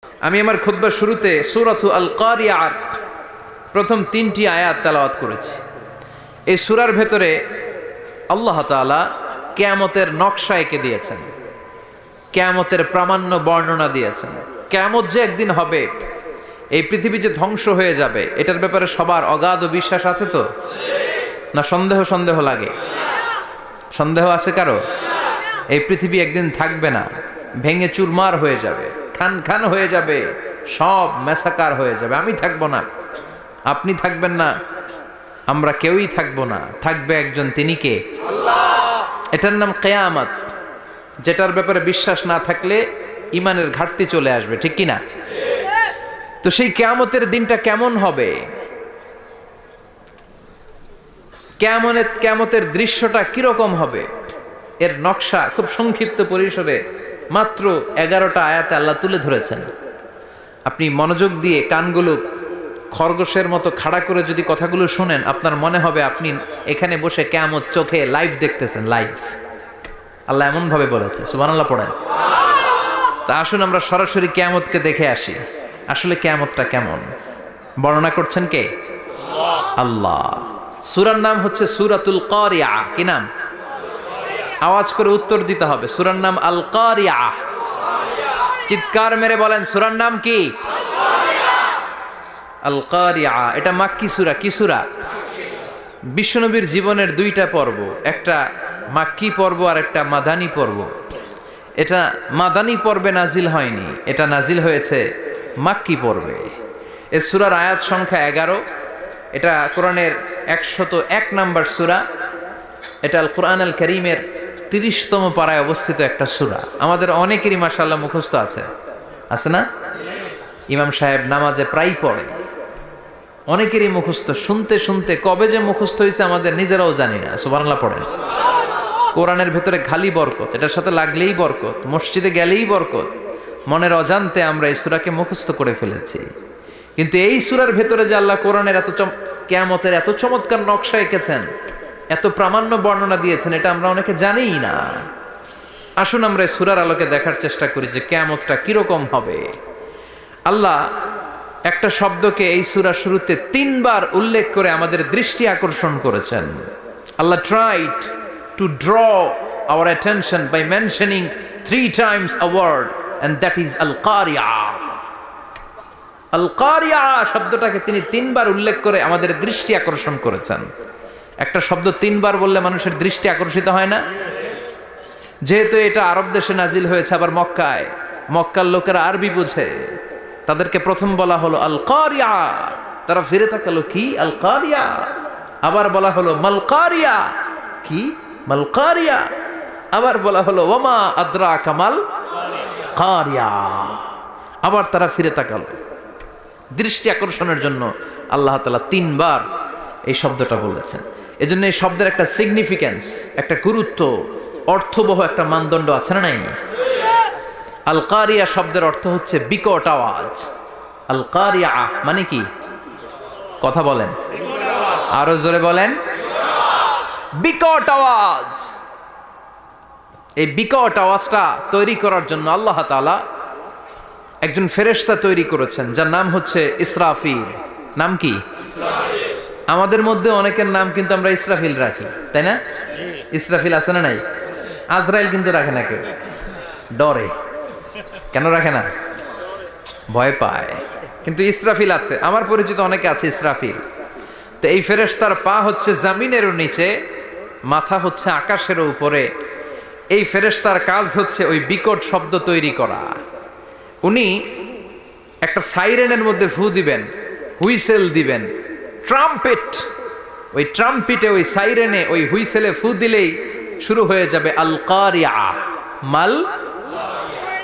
আমি আমার খুতবার শুরুতে সূরাতু আল কারিয়ার প্রথম 3টি আয়াত তেলাওয়াত করেছি। এই সূরার ভেতরে আল্লাহ তাআলা কিয়ামতের নকশা এঁকে দিয়েছেন, কিয়ামতের প্রামাণ্য বর্ণনা দিয়েছেন। কিয়ামত যে একদিন হবে, এই পৃথিবী যে ধ্বংস হয়ে যাবে, এটার ব্যাপারে সবার অগাধ বিশ্বাস আছে তো? না সন্দেহ লাগে? সন্দেহ আছে কারো? এই পৃথিবী একদিন থাকবে না, ভেঙে চুরমার হয়ে যাবে, খান খান হয়ে যাবে, সব ম্যাসাকার হয়ে যাবে। আমি থাকবো না, আপনি থাকবেন না, আমরা কেউই থাকবো না, থাকবে একজন, তিনি কে? আল্লাহ। এটার নাম কিয়ামত, যেটার ব্যাপারে বিশ্বাস না থাকলে ইমানের ঘাটতি চলে আসবে, ঠিক কি না? তো সেই কিয়ামতের দিনটা কেমন হবে, কিয়ামতের দৃশ্যটা কিরকম হবে, এর নকশা খুব সংক্ষিপ্ত পরিসরে মাত্র 11টা আয়াতে আল্লাহ তুলে ধরেছেন। আপনি মনোযোগ দিয়ে কানগুলো খরগোশের মতো খাড়া করে যদি কথাগুলো শুনেন, আপনার মনে হবে আপনি এখানে বসে কিয়ামত চোখে লাইভ দেখতেছেন। লাইভ আল্লাহ এমন ভাবে বলেছে, সুবহানাল্লাহ পড়েন। তা আসুন আমরা সরাসরি কিয়ামতকে দেখে আসি। আসলে কিয়ামতটা কেমন বর্ণনা করছেন কে? আল্লাহ। সূরার নাম হচ্ছে সূরাতুল কারিয়া। কি নাম? আওয়াজ করে উত্তর দিতে হবে। সূরার নাম আল কারিয়া। চিৎকার মেরে বলেন, সূরার নাম কি? আল কারিয়া। এটা মাক্কি সূরা। কি সূরা? বিশ্বনবীর জীবনের 2টা পর্ব, একটা মাক্কি পর্ব আর একটা মাদানী পর্ব। এটা মাদানী পর্বে নাজিল হয়নি, এটা নাজিল হয়েছে মাক্কি পর্বে। এই সূরার আয়াত সংখ্যা 11। এটা কোরআনের 101 নম্বর সূরা। এটা আল কোরআন আল কারীমের 30তম পারায় অবস্থিত একটা সূরা। আমাদের অনেকেরই মাশাআল্লাহ মুখস্থ আছে, আছে না? ইমাম সাহেব নামাজে প্রায় পড়ে, অনেকেরই মুখস্থ। শুনতে শুনতে কবে যে মুখস্থ হয়েছে আমাদের নিজেরাও জানি না। সুবহানাল্লাহ পড়েন। কোরআনের ভেতরে খালি বরকত, এটার সাথে লাগলেই বরকত, মসজিদে গেলেই বরকত। মনের অজান্তে আমরা এই সূরাকে মুখস্থ করে ফেলেছি। কিন্তু এই সূরার ভেতরে যে আল্লাহ কোরআনের কিয়ামতের এত চমৎকার নকশা এঁকেছেন, এত প্রামাণ্য বর্ণনা দিয়েছেন, এটা আমরা অনেকে জানিই না। আসুন আমরা এই সূরার আলোকে দেখার চেষ্টা করি যে কিয়ামতটা কিরকম হবে। আল্লাহ একটা শব্দকে এই সূরার শুরুতে 3 বার উল্লেখ করে আমাদের দৃষ্টি আকর্ষণ করেছেন। আল্লাহ tried to draw our attention by mentioning 3 times a word, and that is al-qari'a. al-qari'a শব্দটাকে তিনি 3 বার উল্লেখ করে আমাদের দৃষ্টি আকর্ষণ করেছেন। একটা শব্দ 3 বার বললে মানুষের দৃষ্টি আকর্ষিত হয় না? যেহেতু এটা আরব দেশে নাজিল হয়েছে, আবার মক্কায়, মক্কার লোকেরা আরবি বুঝে, তাদেরকে প্রথম বলা হলো আল কারিয়া। তারা ফিরে তাকালো, কি আল কারিয়া? আবার বলা হলো মাল কারিয়া। কি মাল কারিয়া? আবার বলা হলো ওয়ামা আদরাকা মাল কারিয়া। আবার তারা ফিরে তাকালো। দৃষ্টি আকর্ষণের জন্য আল্লাহ তাআলা 3 বার এই শব্দটা বলেছেন। এজন্য এই শব্দের একটা সিগনিফিকেন্স, একটা গুরুত্ব, অর্থবহ একটা মানদণ্ড আছে না নাই? আল কারিয়া শব্দের অর্থ হচ্ছে বিকট আওয়াজ। আল কারিয়া মানে কি? কথা বলেন, আরো জোরে বলেন। বিকট আওয়াজ। এই বিকট আওয়াজটা তৈরি করার জন্য আল্লাহ তাআলা একজন ফেরেশতা তৈরি করেছেন, যার নাম হচ্ছে ইসরাফিল। নাম কি? আমাদের মধ্যে অনেকের নাম কিন্তু আমরা ইসরাফিল রাখি, তাই না? ইসরাফিল আছে না নাই? আজরাইল কিন্তু রাখে না কেউ, ডরে। কেন রাখে না? ভয় পায়। কিন্তু ইসরাফিল আছে, আমার পরিচিত অনেকে আছে ইসরাফিল। তো এই ফেরেশতার পা হচ্ছে জমিনেরও নিচে, মাথা হচ্ছে আকাশের উপরে। এই ফেরেশতার কাজ হচ্ছে ওই বিকট শব্দ তৈরি করা। উনি একটা সাইরেনের মধ্যে ফু দিবেন, হুইসেল দিবেন, ট্রাম্পেট। ওই ট্রাম্পিটে, ওই সাইরেনে, ওই হুইসেলে ফু দিলেই শুরু হয়ে যাবে আল কারিয়া। মাল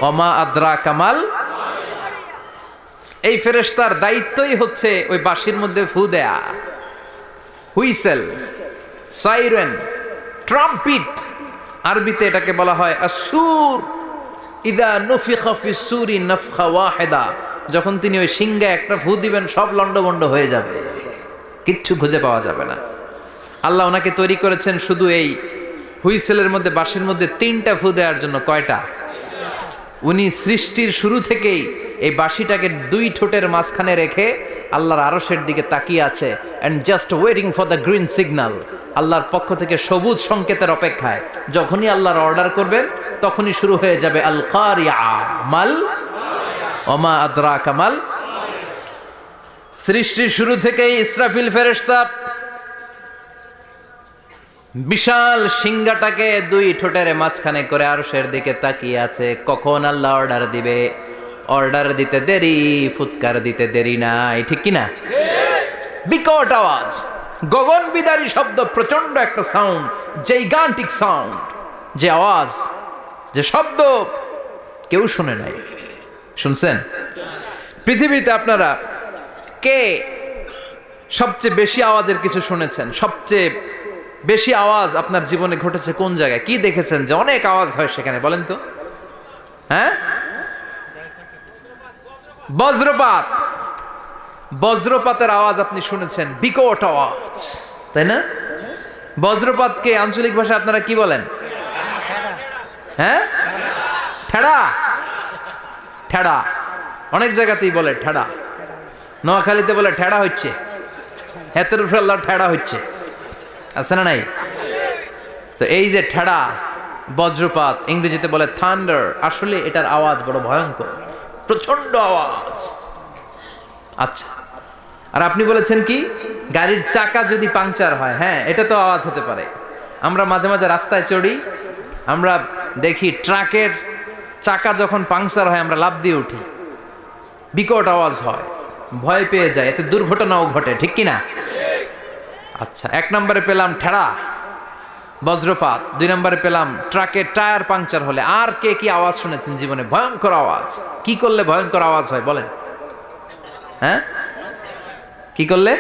ওয়ামা আদরাকা মাল। এই ফেরেশতার দায়িত্বই হচ্ছে ওই বাঁশির মধ্যে ফু দেয়া। হুইসেল, সাইরেন, ট্রাম্পিট, আরবিতে এটাকে বলা হয় আসুর। ইদা নুফিখা ফিস সূরি নাফখা ওয়াহিদা। যখন তিনি ওই সিংহায় একটা ফু দিবেন, সব লন্ডভন্ড হয়ে যাবে, কিচ্ছু খুঁজে পাওয়া যাবে না। আল্লাহ ওনাকে তৈরি করেছেন শুধু এই হুইসেলের মধ্যে, বাঁশির মধ্যে 3টা ফু দেওয়ার জন্য। কয়টা? উনি সৃষ্টির শুরু থেকেই এই বাঁশিটাকে দুই ঠোঁটের মাঝখানে রেখে আল্লাহর আরশের দিকে তাকিয়ে আছে and just waiting for the green signal. আল্লাহর পক্ষ থেকে সবুজ সংকেতের অপেক্ষায়। যখনই আল্লাহর অর্ডার করবেন তখনই শুরু হয়ে যাবে আল কারিয়া মাল ওমা আদরাকা মাল। সৃষ্টির শুরু থেকেই ইসরাফিল ফেরেশতা বিশাল সিংহাটাকে দুই ঠোঁটের মাঝখানে করে আরশের দিকে তাকিয়ে আছে, কখন আল্লাহ অর্ডার দিবে। অর্ডার দিতে দেরি, ফুৎকার দিতে দেরি নাই, ঠিক কিনা? বিকট আওয়াজ, গগন বিদারী শব্দ, প্রচন্ড একটা সাউন্ড, জাইগান্টিক সাউন্ড, যে আওয়াজ, যে শব্দ কেউ শুনে নাই। শুনছেন? পৃথিবীতে আপনারা কে সবচেয়ে বেশি আওয়াজের কিছু শুনেছেন? সবচেয়ে বেশি আওয়াজ আপনার জীবনে ঘটেছে কোন জায়গায়? কি দেখেছেন যে অনেক আওয়াজ হয় সেখানে? বলেন তো। হ্যাঁ, বজ্রপাত। বজ্রপাতের আওয়াজ আপনি শুনেছেন, বিকট আওয়াজ, তাই না? বজ্রপাতকে আঞ্চলিক ভাষা আপনারা কি বলেন? হ্যাঁ, ঠেড়া। ঠেড়া অনেক জায়গাতেই বলে ঠেড়া। নোয়াখালীতে বলে ঠেড়া হচ্ছে, হেতের উপরে আল্লাহ ঠেড়া হচ্ছে, আছে না নাই? তো এই যে ঠেড়া, বজ্রপাত, ইংরেজিতে বলে থান্ডার, আসলে এটার আওয়াজ বড় ভয়ঙ্কর, প্রচন্ড আওয়াজ। আচ্ছা, আর আপনি বলেছেন কি গাড়ির চাকা যদি পাংচার হয়, হ্যাঁ এটা তো আওয়াজ হতে পারে। আমরা মাঝে মাঝে রাস্তায় চড়ি, আমরা দেখি ট্রাকের চাকা যখন পাংচার হয় আমরা লাফ দিয়ে উঠি, বিকট আওয়াজ হয়, ভয় পেয়ে যায়, এতে দুর্ঘটনাও ঘটে, ঠিক কিনা? আচ্ছা, এক নম্বরে পেলাম ঠেড়া, বজ্রপাত, দুই নম্বরে পেলাম ট্রাকের টায়ার পাংচার হলে। আর কে কি আওয়াজ শুনেছেন জীবনে? ভয়ঙ্কর আওয়াজ। কি করলে ভয়ঙ্কর আওয়াজ হয় বলেন? হ্যাঁ, কি করলে?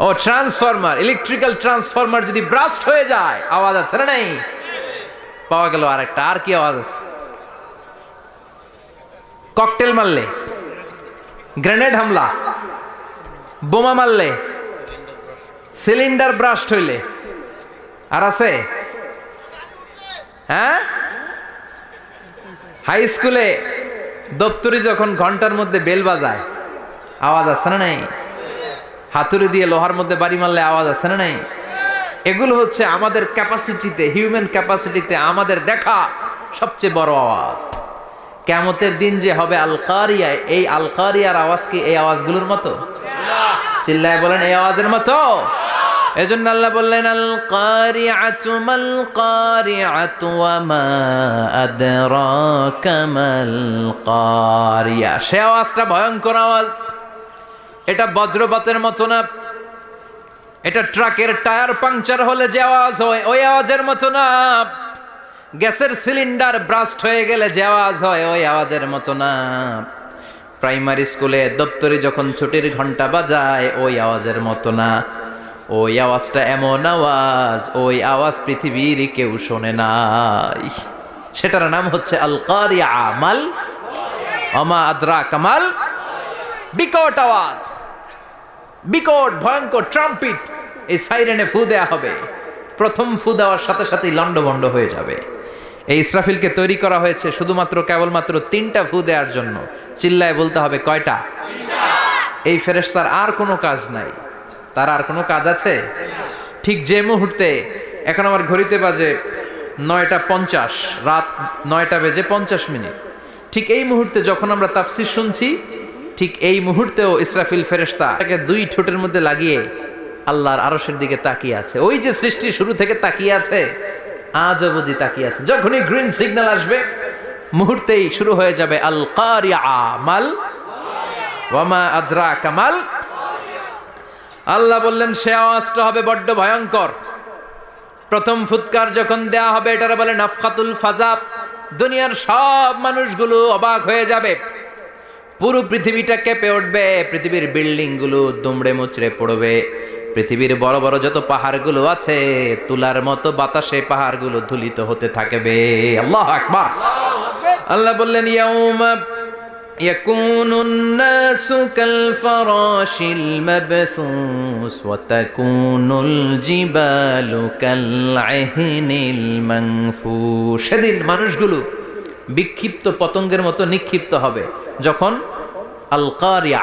ও, ট্রান্সফরমার, ইলেকট্রিক্যাল ট্রান্সফরমার যদি ব্রাস্ট হয়ে যায় আওয়াজ আছে না নাই? পাওয়া গেল আরেকটা। আর কি আওয়াজ আছে? ককটেল মারলে, গ্রেনেড হামলা, বোমা মারলে, সিলিন্ডার ব্রাস্ট হইলে। আর আছে? হ্যাঁ, হাই স্কুলে দপ্তরি যখন ঘন্টার মধ্যে বেল বাজায় আওয়াজ আছে না নাই? হাতুড়ি দিয়ে লোহার মধ্যে বাড়ি মারলে আওয়াজ আছে না নাই? এগুলো হচ্ছে আমাদের ক্যাপাসিটিতে, হিউম্যান ক্যাপাসিটিতে আমাদের দেখা সবচেয়ে বড় আওয়াজ। কিয়ামতের দিন যে হবে আল কারিয়া, এই আল কারিয়ার আওয়াজ কি এই আওয়াজগুলোর মতো? চিল্লায় বলেন, এই আওয়াজের মতো? এজন্য আল্লাহ বললেন আল কারিআতু মাল কারিআতু ওয়া মা আদরাকা মাল কারিয়া। সে আওয়াজটা ভয়ঙ্কর আওয়াজ। এটা বজ্রপাতের মতো না, এটা ট্রাকের টায়ার পাংচার হলে যে আওয়াজ হয় ওই আওয়াজের মতো না, গ্যাসের সিলিন্ডার ব্রাস্ট হয়ে গেলে যে আওয়াজ হয় ওই আওয়াজের মতো না, প্রাইমারি স্কুলে দপ্তরে যখন ছুটির ঘন্টা বাজায় ওই আওয়াজের মতো না। ওই আওয়াজটা এমন আওয়াজ, ওই আওয়াজ পৃথিবীর কেউ শোনে নাই। সেটার নাম হচ্ছে আল কারিয়া মাল ওমা আদরাকা মাল। বিকট আওয়াজ, বিকট ভয়ঙ্কর ট্রাম্পিট। এই সাইরেনে ফু দেয়া হবে, প্রথম ফু দেওয়ার সাথে সাথেই লন্ডভন্ড হয়ে যাবে। এই ইসরাফিলকে তৈরি করা হয়েছে শুধুমাত্র কেবলমাত্র 3টা ফু দেওয়ার জন্য। চিল্লায় বলতে হবে কয়টা? এই ফেরেশতার আর কোনো কাজ নাই। তার আর কোনো কাজ আছে? ঠিক যে মুহূর্তে, এখন আমার ঘড়িতে বাজে 9:50, রাত 9:50, ঠিক এই মুহূর্তে যখন আমরা তাফসীর শুনছি, ঠিক এই মুহূর্তেও ইসরাফিল ফেরেশতা তাকে 2 ঠোঁটের মধ্যে লাগিয়ে আল্লাহর আরশের দিকে তাকিয়ে আছে। ওই যে সৃষ্টির শুরু থেকে তাকিয়ে আছে, আজ অবধি তাকিয়ে আছে। যখনই গ্রিন সিগন্যাল আসবে মুহূর্তেই শুরু হয়ে যাবে আল কারিয়া মাল ওয়া মা আদরাকা মাল। আল্লাহ বললেন সে আওয়াজটা হবে বড্ড ভয়ঙ্কর। প্রথম ফুৎকার যখন দেয়া হবে এটারে বলে নাফখাতুল ফাজা। দুনিয়ার সব মানুষগুলো অবাক হয়ে যাবে, পুরো পৃথিবীটা কেঁপে উঠবে, পৃথিবীর বিল্ডিং গুলো দুমড়ে মুচড়ে পড়বে, পৃথিবীর বড় বড় যত পাহাড়গুলো আছে তুলার মতো বাতাসে পাহাড়গুলো ধুলিত হতে থাকবে। আল্লাহু আকবার। আল্লাহ বললেন ইয়াউমা ইয়াকুনুন নাসু কাল ফারাশিল মাবথুস ওয়া তাকুনুল জিবালু কাল ইহনিল মানফুশ। সেদিন মানুষগুলো বিক্ষিপ্ত পতঙ্গের মতো নিক্ষিপ্ত হবে যখন আল কারিয়া,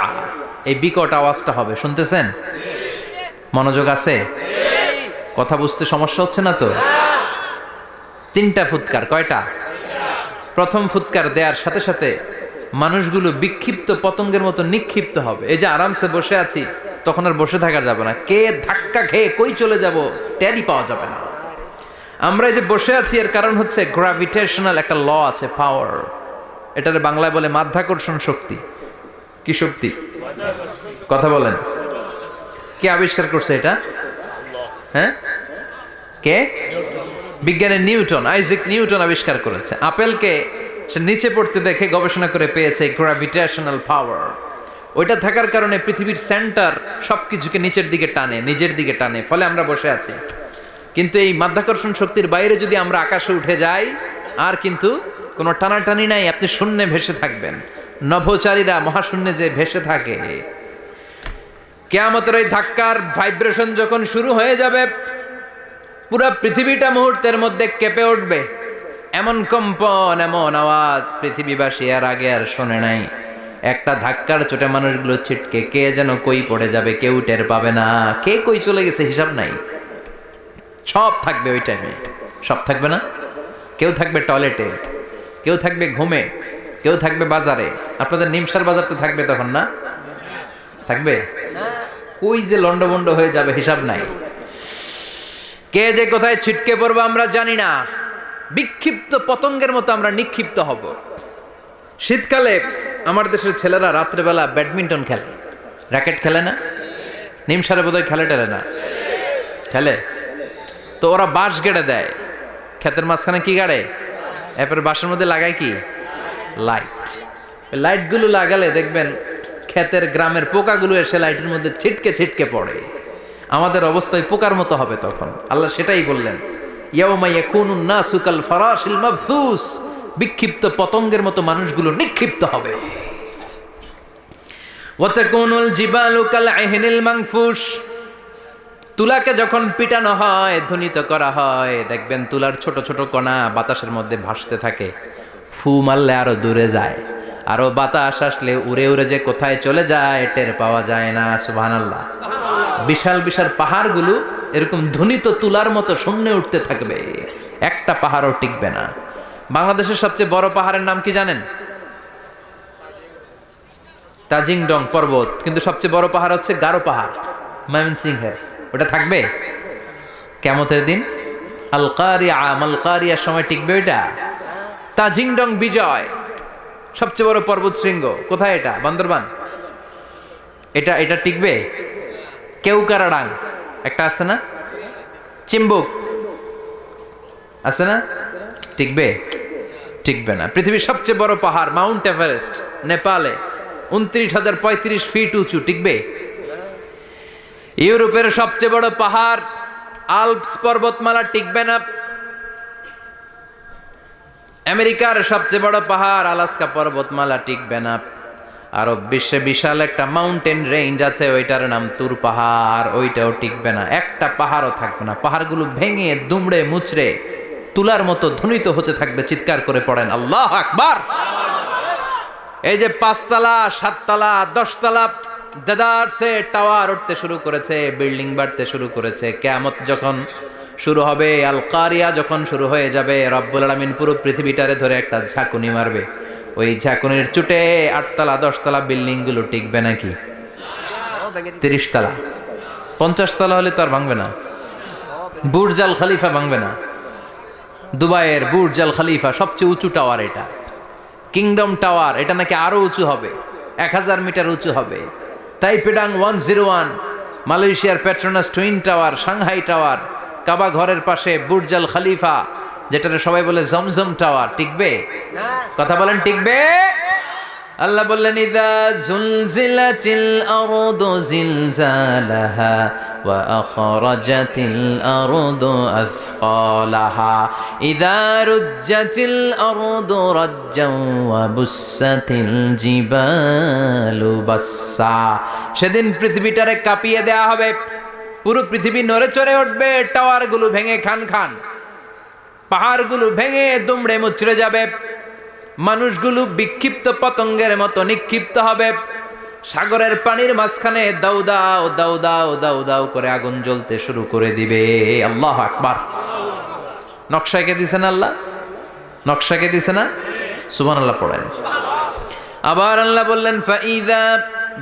এই বিকট আওয়াজটা হবে। শুনতেছেন? মনোযোগ আছে? কথা বুঝতে সমস্যা হচ্ছে না তো? 3টা ফুৎকার। কয়টা? প্রথম ফুৎকার দেওয়ার সাথে সাথে মানুষগুলো বিক্ষিপ্ত পতঙ্গের মতো নিক্ষিপ্ত হবে। এই যে আরামসে বসে আছি, তখন আর বসে থাকা যাবে না। কে ধাক্কা খেয়ে কই চলে যাব টেরই পাওয়া যাবে না। আমরা এই যে বসে আছি এর কারণ হচ্ছে গ্র্যাভিটেশনাল একটা ল আছে, পাওয়ার। এটার বাংলায় বলে মাধ্যাকর্ষণ শক্তি। কি শক্তি? কথা বলেন। কে আবিষ্কার করছে এটা? হ্যাঁ, কে? বিজ্ঞানের নিউটন, আইজাক নিউটন আবিষ্কার করেছে। আপেলকে সে নিচে পড়তে দেখে গবেষণা করে পেয়েছে গ্র্যাভিটেশনাল পাওয়ার। ওইটা থাকার কারণে পৃথিবীর সেন্টার সবকিছুকে নিচের দিকে টানে, নিজের দিকে টানে, ফলে আমরা বসে আছি। কিন্তু এই মাধ্যাকর্ষণ শক্তির বাইরে যদি আমরা আকাশে উঠে যাই, আর কিন্তু কোনো টানাটানি নাই, আপনি শূন্যে ভেসে থাকবেন। নভোচারীরা মহাশূন্যে যে ভেসে থাকে, কিয়ামতের এই ধাক্কার ভাইব্রেশন যখন শুরু হয়ে যাবে, পুরো পৃথিবীটা মুহূর্তের মধ্যে কেঁপে উঠবে। এমন কম্পন, এমন আওয়াজ পৃথিবীবাসী আর আগে আর শোনে নাই। একটা ধাক্কার চোটে মানুষগুলো ছিটকে কে যেন কই পড়ে যাবে, কেউ টের পাবে না। কে কই চলে গেছে হিসাব নাই। সব থাকবে ওই টাইমে, সব থাকবে না। কেউ থাকবে টয়লেটে, কেউ থাকবে ঘুমে, কেউ থাকবে বাজারে। আপনাদের নিমসার বাজার তো থাকবে তখন, না থাকবে? কই যে লন্ডভন্ড হয়ে যাবে হিসাব নাই। কে যে কোথায় ছিটকে পড়বো আমরা জানি না। বিক্ষিপ্ত পতঙ্গের মতো আমরা নিক্ষিপ্ত হব। শীতকালে আমার দেশের ছেলেরা রাত্রেবেলা ব্যাডমিন্টন খেলে, র্যাকেট খেলে না? নিমসারে বোধহয় খেলে টেলে না, খেলে তো। ওরা বাঁশ গেড়ে দেয় ক্ষেতের মাঝখানে। কি গাড়ে? এরপরে বাঁশের মধ্যে লাগায় কি? লাইট। লাইটগুলো লাগালে দেখবেন ক্ষেতের গ্রামের পোকাগুলো এসে লাইটের মধ্যে ছিটকে ছিটকে পড়ে। আমাদের অবস্থায় পোকার মতো হবে তখন। আল্লাহ সেটাই বললেন, ইয়াউমা ইয়াকুনুন নাসু কাল ফারাশিল মাবসুস, বিক্ষিপ্ত পতঙ্গের মতো মানুষগুলো নিক্ষিপ্ত হবে। ওয়া তাকুনুল জিবালু কাল আহিনিল মানফুস, তুলাকে যখন পিটানো হয়, ধ্বনিত করা হয়, দেখবেন তুলার ছোট ছোট কণা বাতাসের মধ্যে ভাসতে থাকে। ফু মারলে আরো দূরে যায়, আরো বাতাস আসলে উড়ে উড়ে যে কোথায় চলে যায় টের পাওয়া যায় না। সুবহানাল্লাহ। বিশাল বিশাল পাহাড়গুলো এরকম ধ্বনিত তুলার মতো শূন্যে উঠতে থাকবে, একটা পাহাড়ও টিকবে না। বাংলাদেশের সবচেয়ে বড় পাহাড়ের নাম কি জানেন? তাজিংডং পর্বত। কিন্তু সবচেয়ে বড় পাহাড় হচ্ছে গারো পাহাড়, ময়মনসিংহের। ওটা থাকবে কিয়ামতের দিন। আল কারিয়া, মাল কারিয়ার সময় টিকবে ওইটা। তাজিংডং বিজয়, সবচেয়ে বড় পর্বত শৃঙ্গ। কোথায় এটা? বান্দরবান। এটা টিকবে? কেউকারাডাং একটা আছে না? চিম্বুক আছে না? টিকবে? টিকবে না। পৃথিবীর সবচেয়ে বড় পাহাড় মাউন্ট এভারেস্ট, নেপালে 29,035 ফিট উঁচু, টিকবে? ইউরোপের সবচেয়ে বড় পাহাড় আল্পস পর্বতমালা, টিকবে না। আমেরিকার সবচেয়ে বড় পাহাড় আলাস্কা পর্বতমালা, টিকবে না। আরব বিশ্বে বিশাল একটা মাউন্টেন রেঞ্জ আছে, ওইটার নাম তুর পাহাড়, ওইটাও টিকবে না। একটা পাহাড়ও থাকবে না। পাহাড়গুলো ভেঙে দুমড়ে মুচড়ে তুলার মতো ধ্বনিত হতে থাকবে। চিৎকার করে পড়েন আল্লাহু আকবার। এই যে 5 তলা, 7 তলা, 10 তলা দেদারসে টাওয়ার উঠতে শুরু করেছে, বিল্ডিং বাড়তে শুরু করেছে। কিয়ামত যখন শুরু হবে, আল কারিয়া যখন শুরু হয়ে যাবে, রব্বুল আলামিন পুরো পৃথিবীটারে ধরে একটা ঝাঁকুনি মারবে। ওই ঝাঁকুনির চুটে 8 তলা 10 তলা বিল্ডিং গুলো টিকবে নাকি? 30 তলা 50 তলা হলে তো আর ভাঙবে না। বুর্জ আল খলিফা ভাঙবে না। দুবাইয়ের বুর্জ আল খলিফা সবচেয়ে উঁচু টাওয়ার এটা। কিংডম টাওয়ার, এটা নাকি আরো উঁচু হবে, 1000 মিটার উঁচু হবে। তাইপেডাং 101, মালয়েশিয়ার Petronas twin tower, Shanghai tower, কাবা ঘরের পাশে বুর্জ আল খলিফা, যেটারে সবাই বলে জমজম টাওয়ার, টিকবে? কথা বলেন, টিকবে? আল্লাহ বললেন, ইযা জুলজিলাতিল আরদু জিলজালাহা ওয়া আখরাজাতিল আরদু আসকালাহা ইযা রুজ্জাতিল আরদু রাজ্জাও ওয়া বুসাতিল জিবালু বাসসা। সেদিন পৃথিবীটারে কাঁপিয়ে দেয়া হবে, পুরো পৃথিবী নড়ে চড়ে উঠবে, টাওয়ারগুলো ভেঙে খান খান, পাহাড়গুলো ভেঙে দুমড়ে মুচড়ে যাবে। মানুষগুলো বিক্ষিপ্ত পতঙ্গের মতো নিক্ষিপ্ত হবে, সাগরের পানির মাঝখানে দাউ দাউ দাউ দাউ দাউ দাউ করে আগুন জ্বলতে শুরু করে দিবে। আল্লাহু আকবার। নকশাকে দিছে না আল্লাহ, নকশাকে দিছে না, সুবহানাল্লাহ পড়েন। আবার আল্লাহ বললেন ফাইদা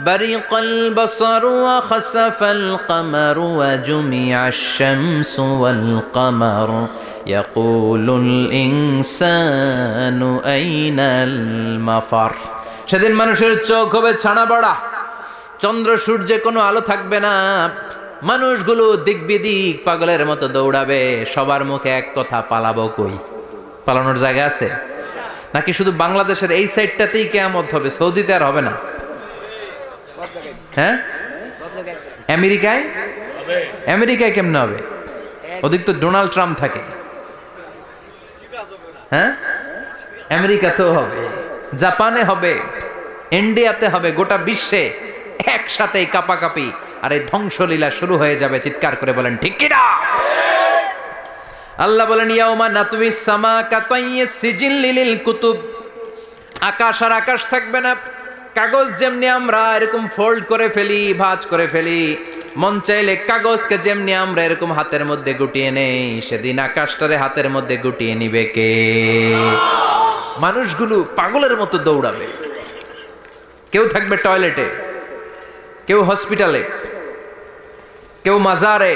বারিকাল বাসারু ওয়া খাসাফাল কামারু ওয়া জুমিআশ শামসু ওয়াল কামারু ইয়াকুলুল ইনসানু আইনাল মাফার। সেদিন মানুষের চোখ হবে ছানা বড়া, চন্দ্র সূর্যে কোনো আলো থাকবে না, মানুষগুলো দিক বিদিক পাগলের মতো দৌড়াবে, সবার মুখে এক কথা, পালাবো কই? পালানোর জায়গা আছে নাকি শুধু বাংলাদেশের এই সাইডটাতেই কিয়ামত হবে, সৌদিতে আর হবে না? হ্যাঁ, আমেরিকায়, আমেরিকায় কেমনে হবে? ওদিক তো ডোনাল্ড ট্রাম্প থাকে। হ্যাঁ, আমেরিকাতেও হবে, জাপানে হবে, ইন্ডিয়াতে হবে, গোটা বিশ্বে একসাথে কাপাকাপি আর এই ধ্বংসলীলা শুরু হয়ে যাবে। চিৎকার করে বলেন ঠিক কি না? আল্লাহ বলেন ইয়াউমা নাতউইস সামা কাতাইয়িস সিজিল লিল কুতুব। আকাশ আর আকাশ থাকবে না, কাগজ যেমনি আমরা এরকম ফোল্ড করে ফেলি, ভাঁজ করে ফেলি, মন চাইলে কাগজকে যেমনি আমরা এরকম হাতের মধ্যে গুটিয়ে নেই, সেদিন আকাশটারে হাতের মধ্যে গুটিয়ে নিবে কে? মানুষগুলো পাগলের মতো দৌড়াবে। কেউ থাকবে টয়লেটে, কেউ হসপিটালে, কেউ মাজারে,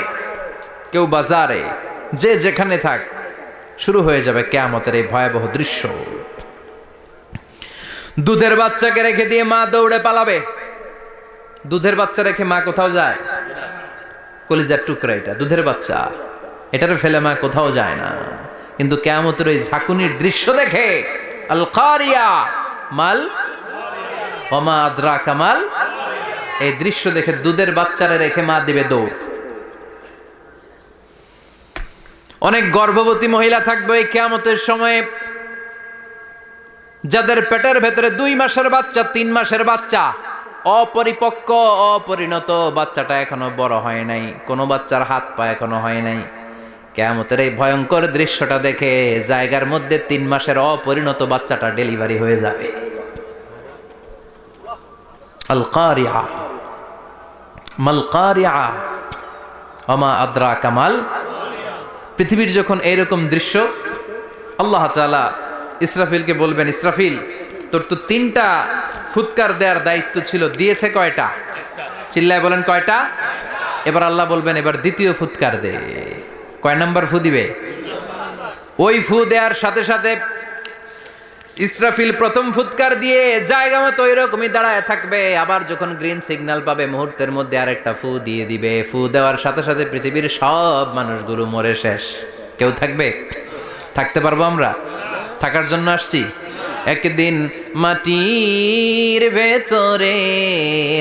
কেউ বাজারে, যে যেখানে থাক, শুরু হয়ে যাবে কিয়ামতের এই ভয়াবহ দৃশ্য। দুধের বাচ্চাকে রেখে দিয়ে মা দৌড়ে পালাবে। দুধের বাচ্চা রেখে মা কোথাও যায়? কলিজার টুকরা এটা, দুধের বাচ্চা, এটারে ফেলে মা কোথাও যায় না। কিন্তু কিয়ামতের ওই ঝাঁকুনির দৃশ্য দেখে, আল কারিয়া মাল ওয়া মা আদরাকা মাল, এই দৃশ্য দেখে দুধের বাচ্চারে রেখে মা দিবে দৌড়। অনেক গর্ভবতী মহিলা থাকবে এই কিয়ামতের সময়ে, যাদের পেটের ভেতরে 2 মাসের বাচ্চা, 3 মাসের বাচ্চা, অপরিপক্ক অপরিণত, বাচ্চাটা এখনো বড় হয় নাই, কোনো বাচ্চার হাত পা এখনো হয় নাই। কিয়ামতের এই ভয়ঙ্কর দৃশ্যটা দেখে জায়গার মধ্যে 3 মাসের অপরিণত বাচ্চাটা ডেলিভারি হয়ে যাবে। আল কারিয়া মাল কারিয়া ওয়া মা আদরাকা মাল। পৃথিবীর যখন এইরকম দৃশ্য, আল্লাহ তাআলা ইসরাফিলকে বলবেন, ইসরাফিল তোর তো 3টা ফুৎকার দেওয়ার দায়িত্ব ছিল, দিয়েছে কয়টা? চিল্লায় বলেন কয়টা? এবার আল্লাহ বলবেন এবার দ্বিতীয় ফুৎকার দে। কয় নাম্বার ফু দিবে? ওই ফু দেওয়ার সাথে সাথে ইসরাফিল প্রথম ফুৎকার দিয়ে জায়গা মতো এরকমই দাঁড়ায় থাকবে, আবার যখন গ্রিন সিগন্যাল পাবে মুহূর্তের মধ্যে আরেকটা ফু দিয়ে দিবে। ফু দেওয়ার সাথে সাথে পৃথিবীর সব মানুষগুলো মরে শেষ। কেউ থাকবে? থাকতে পারবো আমরা? থাকার জন্য আসছি। একদিন মাটির ভেতরে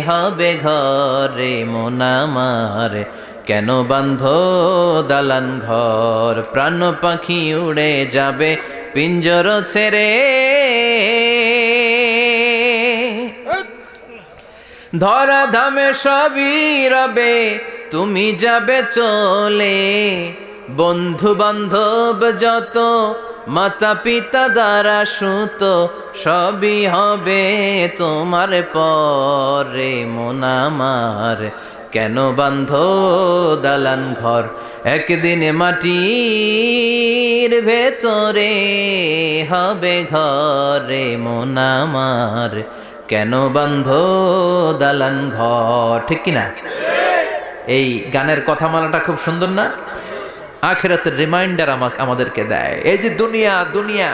হবে ঘরে মন আমার, কেন বান্ধ দালান ঘর, প্রাণ পাখি উড়ে যাবে পিঞ্জর ছেড়ে, ধরা ধামে সবই রবে তুমি যাবে চলে, বন্ধু বান্ধব যত মাতা পিতা দ্বারা সুত সবই হবে তোমার পরে মন আমার, কেন বান্ধ দালান ঘর, একদিন মাটির ভেতরে হবে ঘরে মন আমার, কেন বান্ধ দালান ঘর। ঠিক কিনা? এই গানের কথামালাটা খুব সুন্দর না? আখিরাতের রিমাইন্ডার আমাদেরকে দেয়। এই যে দুনিয়া দুনিয়া,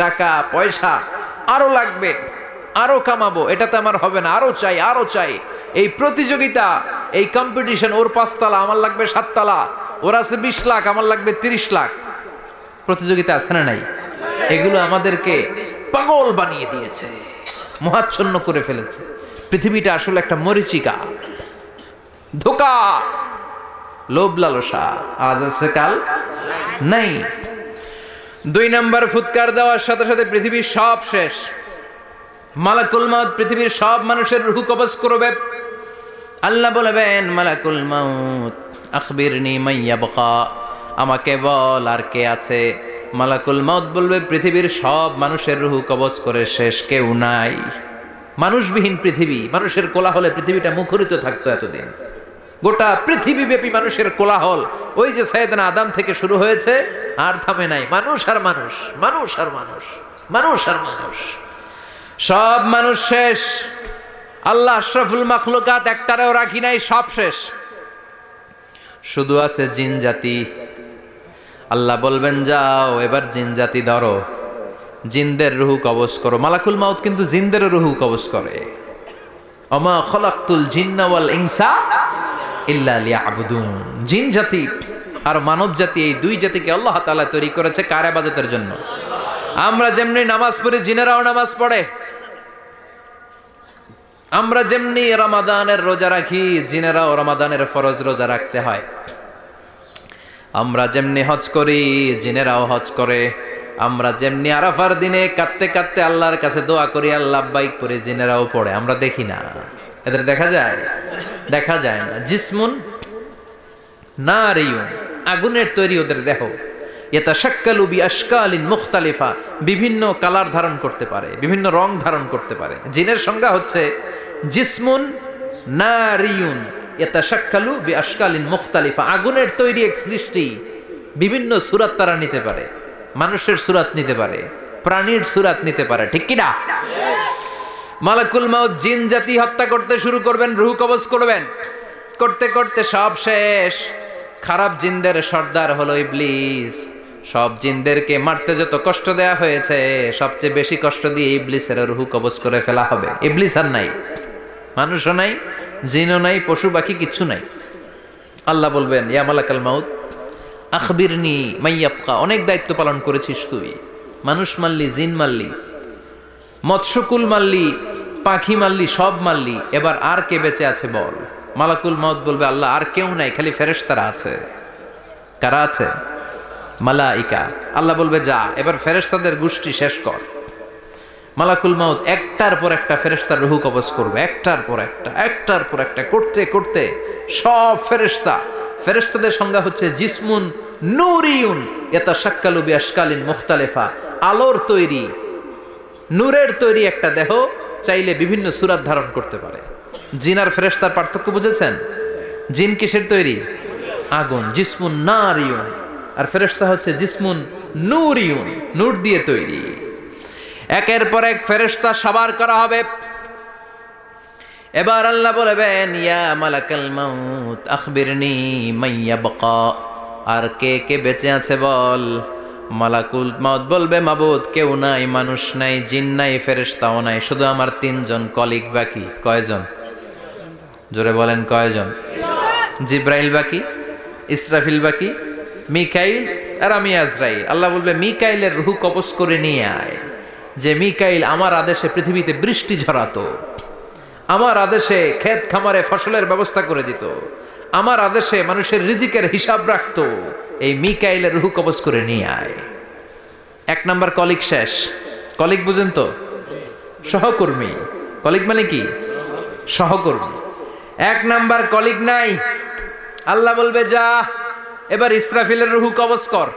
টাকা পয়সা আরো লাগবে, আরো কামাবো, এটাতে আমার হবে না, আরো চাই আরো চাই। এই প্রতিযোগিতা, এই কম্পিটিশন, ওর 5 তলা আমার লাগবে 7 তলা, ওর আছে 20 লাখ আমার লাগবে 30 লাখ, প্রতিযোগিতা আছে না নাই? এগুলো আমাদেরকে পাগল বানিয়ে দিয়েছে, মোহাচ্ছন্ন করে ফেলেছে। পৃথিবীটা আসলে একটা মরিচিকা, ধোঁকা, লোভ লালসা, আজ আছে কাল নাই। 2 নাম্বার ফুৎকার দেওয়ার সাথে সাথে পৃথিবীর সব শেষ। মালাকুল মাউত পৃথিবীর সব মানুষের রূহ কবজ করবে। আল্লাহ বলবেন মালাকুল মাউত আখবিরনি মান ইয়াবকা, আমাকে বল আর কে আছে। মালাকুল মাউত বলবে পৃথিবীর সব মানুষের রুহু কবজ করে শেষ, কেউ নাই। মানুষবিহীন পৃথিবী, মানুষের কোলাহলে পৃথিবীটা মুখরিত থাকতো এতদিন। গোটা পৃথিবীব্যাপী মানুষের কোলাহল, ওই যে সাইয়েদনা আদম থেকে শুরু হয়েছে, আর থামে নাই। মানুষ আর মানুষ, মানুষ আর মানুষ, মানুষ আর মানুষ, সব মানুষ শেষ। আল্লাহ আশরাফুল মাখলুকাত একটারেও রাখি নাই, সব শেষ। শুধু আছে জিন জাতি। আল্লাহ বলবেন যাও এবার জিন জাতি ধরো, জিনদের রুহু কবজ করো। মালাকুল মাউত কিন্তু জিনদের রুহু কবজ করে। ওমা খলাকতুল জিন্না ওয়াল ইনসা ইল্লা লিয়াবুদুন। জিন জাতি আর মানব জাতি, এই দুই জাতিকে আল্লাহ তাআলা তৈরি করেছে কার ইবাদতের জন্য? আমরা যেমনি নামাজ পড়ি, জিনেরাও নামাজ পড়ে। আমরা যেমনি রমাদানের রোজা রাখি, জিনেরাও রমাদানের ফরজ রোজা রাখতে হয়। আমরা যেমনি হজ করি, জিনেরাও হজ করে। আমরা যেমনি আরাফার দিনে কাঁদতে কাঁদতে আল্লাহর কাছে দোয়া করি, আল্লাহ লাব্বাইক করে, জিনেরাও পড়ে। আমরা দেখি না, এদের দেখা যায়? দেখা যায় না। জিসমুন নারিয়ুন, আগুনের তৈরি ওদের দেহ। ইয়াতাশাক্কালু বিআশকালিন মুখতালিফা, বিভিন্ন কালার ধারণ করতে পারে, বিভিন্ন রং ধারণ করতে পারে। জিনের সংজ্ঞা হচ্ছে জিসমুন নারিয়ুন ইয়াতাশাক্কালু বিআশকালিন মুখতালিফা, আগুনের তৈরি এক সৃষ্টি। বিভিন্ন সূরত তারা নিতে পারে, মানুষের সূরত নিতে পারে, প্রাণীর সূরত নিতে পারে, ঠিক কি না? মালাকুল মাউত জিন জাতি হত্যা করতে শুরু করবেন, রূহ কবজ করবেন। করতে করতে সব শেষ। খারাপ জিনদের সর্দার হলো ইবলিস। সব জিনদেরকে মারতে যত কষ্ট দেয়া হয়েছে, সবচেয়ে বেশি কষ্ট দিয়ে ইবলিসের রূহ কবজ করে ফেলা হবে। ইবলিস আর নাই, মানুষও নাই, জিনও নাই, পশু পাখি কিচ্ছু নাই। আল্লাহ বলবেন ইয়া মালাকাল মাউত আখবিরনি মাইয়াবকা, অনেক দায়িত্ব পালন করেছিস তুই। মানুষ মারলি, জিন মারলি, মৎস্যকুল মারলি, পাখি মারলি, সব মারলি, এবার আর কে বেঁচে আছে বল। মালাকুল মাউত বলবে আল্লাহ আর কেউ নাই, খালি ফেরেশতারা আছে। কারা আছে? মালাইকা। আল্লাহ বলবে যা এবার ফেরেশতাদের গোষ্ঠী শেষ কর। মালাকুল মাউত একটার পর একটা ফেরেশতার রূহ কবজ করবে, একটার পর একটা, একটার পর একটা করতে করতে সব ফেরেশতা। ফেরেশতাদের সংজ্ঞা হচ্ছে জিসমুন নূরিয়ুন ইয়াতাশাক্কালু বিআশকালিন মুখতালিফা, আলোর তৈরি, নূরের তৈরি একটা দেহ, চাইলে বিভিন্ন সূরত ধারণ করতে পারে। জিন আর ফেরেশতার পার্থক্য বুঝেছেন? জিন কিসের তৈরি? আগুন, জিসমুন নারিয়ুন। আর ফেরেশতা হচ্ছে জিসমুন নূরিয়ুন, নূর দিয়ে তৈরি। একের পর এক ফেরেশতা সাবার করা হবে। এবার আল্লাহ বলবেন ইয়া মালাকাল মাউত আখবিরনি মাইয়াবকা, আর কে কে বেঁচে আছে বল। মালাকুল মাউত বলবে মাবুদ কেউ নাই, মানুষ নাই, জিন নাই, ফেরেশতাও নাই, শুধু আমার তিনজন কলিগ বাকি। কয়জন? জোরে বলেন কয়জন? জিব্রাইল বাকি, ইসরাফিল বাকি, মিকাইল আর আমি আজরাইল। আল্লাহ বলবে মিকাইলের রূহ কবজ করে নিয়ে আয়। যে মিকাইল আমার আদেশে পৃথিবীতে বৃষ্টি ঝরাতো, আমার আদেশে ক্ষেত খামারে ফসলের ব্যবস্থা করে দিত, আমার আদেশে মানুষের রিজিকের হিসাব রাখতো, এই মিকাইলের রূহ কবজ করে নিয়ে আয়। এক নাম্বার কলিগ শেষ। কলিগ বুঝেন তো? সহকর্মী। কলিগ মানে কি? সহকর্মী। এক নাম্বার কলিগ নাই। আল্লাহ বলবে যা এবার ইসরাফিলের রূহ কবজ কর।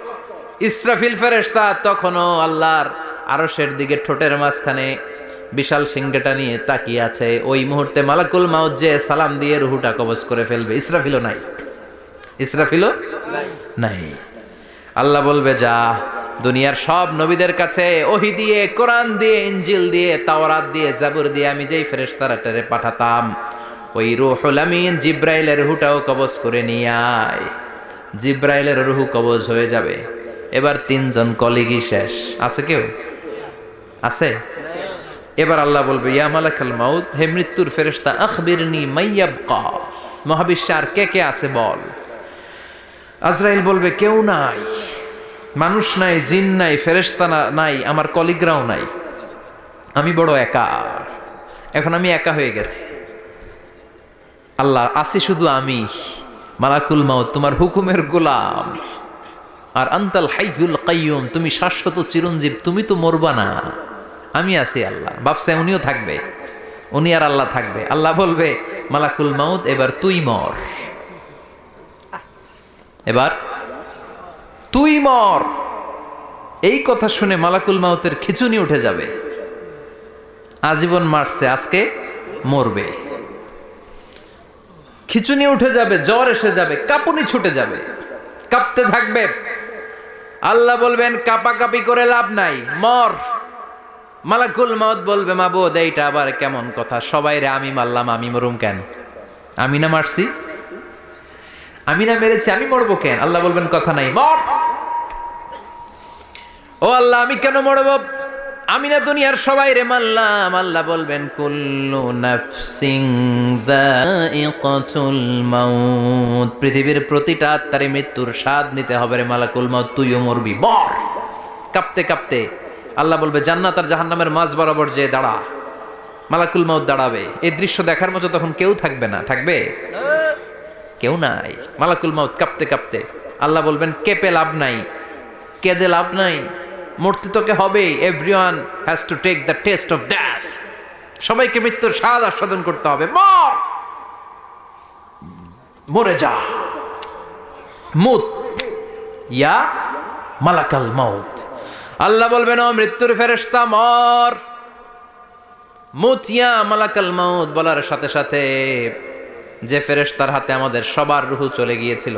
ইসরাফিল ফেরেশতা তখনও আল্লাহর আরশের দিকে ঠোঁটের মাঝখানে বিশাল সিংহটা নিয়ে তাকিয়ে আছে। ওই মুহূর্তে মালাকুল মাউত যে সালাম দিয়ে রূহটা কবজ করে ফেলবে। ইসরাফিলও নাই, ইসরাফিলও নাই। আল্লাহ বলবে যা দুনিয়ার সব নবীদের কাছে ওহী দিয়ে, কোরআন দিয়ে, ইনজিল দিয়ে, তাওরাত দিয়ে, জাবুর দিয়ে আমি যেই ফেরেশতারে পাঠাতাম, ওই রূহুল আমিন জিব্রাইলের রূহটাও কবজ করে নিয়ে আয়। জিব্রাইলের রূহ কবজ হয়ে যাবে। এবার তিনজন কলিগই শেষ। আছে কেউ? আছে? এবার আল্লাহ বলবে ইয়া মালাকাল মাউত, হে মৃত্যুর ফেরেশতা আখবিরনি মাইয়াবকা, মহাবিশ্বে আর কে কে আছে বল। আজরাইল বলবে কেউ নাই, মানুষ নাই, জিন নাই, ফেরেশতা নাই, আমার কলিগরাও নাই, আমি বড় একা। এখন আমি একা হয়ে গেছি। আল্লাহ আছি শুধু আমি। মালাকুল মাউত তোমার হুকুমের গোলাম। আর আনতাল হাইয়ুল কাইয়ুম, তুমি শাশ্বত চিরঞ্জীব, তুমি তো মরবা না, আমি আছি। আল্লাহ ভাবছে উনিও থাকবে, উনি আর আল্লাহ থাকবে। আল্লাহ বলবে মালাকুল মাউত এবার তুই মর, এবার তুই মর। এই কথা শুনে মালাকুল মাউতের খিচুনি উঠে যাবে। আজীবন মারছে, আজকে মরবে। খিচুনি উঠে যাবে, জ্বর এসে যাবে, কাঁপুনি ছুটে যাবে, কাঁপতে থাকবে। আল্লাহ বলবেন কাঁপাকাঁপি করে লাভ নাই, মর। মালাকুল মাউত বলবে মাবুদ এইটা আবার কেমন কথা, সবাই রে আমি মারলাম, আমি মরুম কেন? আমি না মারছি, আমি না মেরেছি, আমি মরবো কেন? আল্লাহ বলবেন কথা নাই, মর। ও আল্লাহ আমি কেন মরবো? আমি না দুনিয়ার সবাই রে মারলাম। আল্লাহ বলবেন কুল্লু নাফসিন যায়িকাতুল মাউত, পৃথিবীর প্রতিটা আত্মারে মৃত্যুর স্বাদ নিতে হবে রে মালাকুল মাউত, তুইও মরবি, মর। কাঁপতে কাঁপতে আল্লাহ বলবে জান্নাত আর জাহান্নামের মাঝ বরাবর যে দাঁড়া। মালাকুল মাউত দাঁড়াবে, এই দৃশ্য দেখার মতো তখন কেউ থাকবে না, থাকবে কেউ নাই। মালাকুল মাউত কাঁপতে কাঁপতে আল্লাহ বলবেন কেঁপে লাভ নাই, কেঁদে লাভ নাই, মরতে তোকে হবেই। Everyone has to take the taste of death, সবাইকে মৃত্যুর স্বাদ আস্বাদন করতে হবে, মর, মরে যা। মুত ইয়া মালাকাল মাউত। আল্লাহ বলবেন ও মৃত্যুর ফেরেশতা মর। মুত ইয়া মালাকাল মাউত বলার সাথে সাথে যে ফেরেশতার হাতে আমাদের সবার রূহ চলে গিয়েছিল,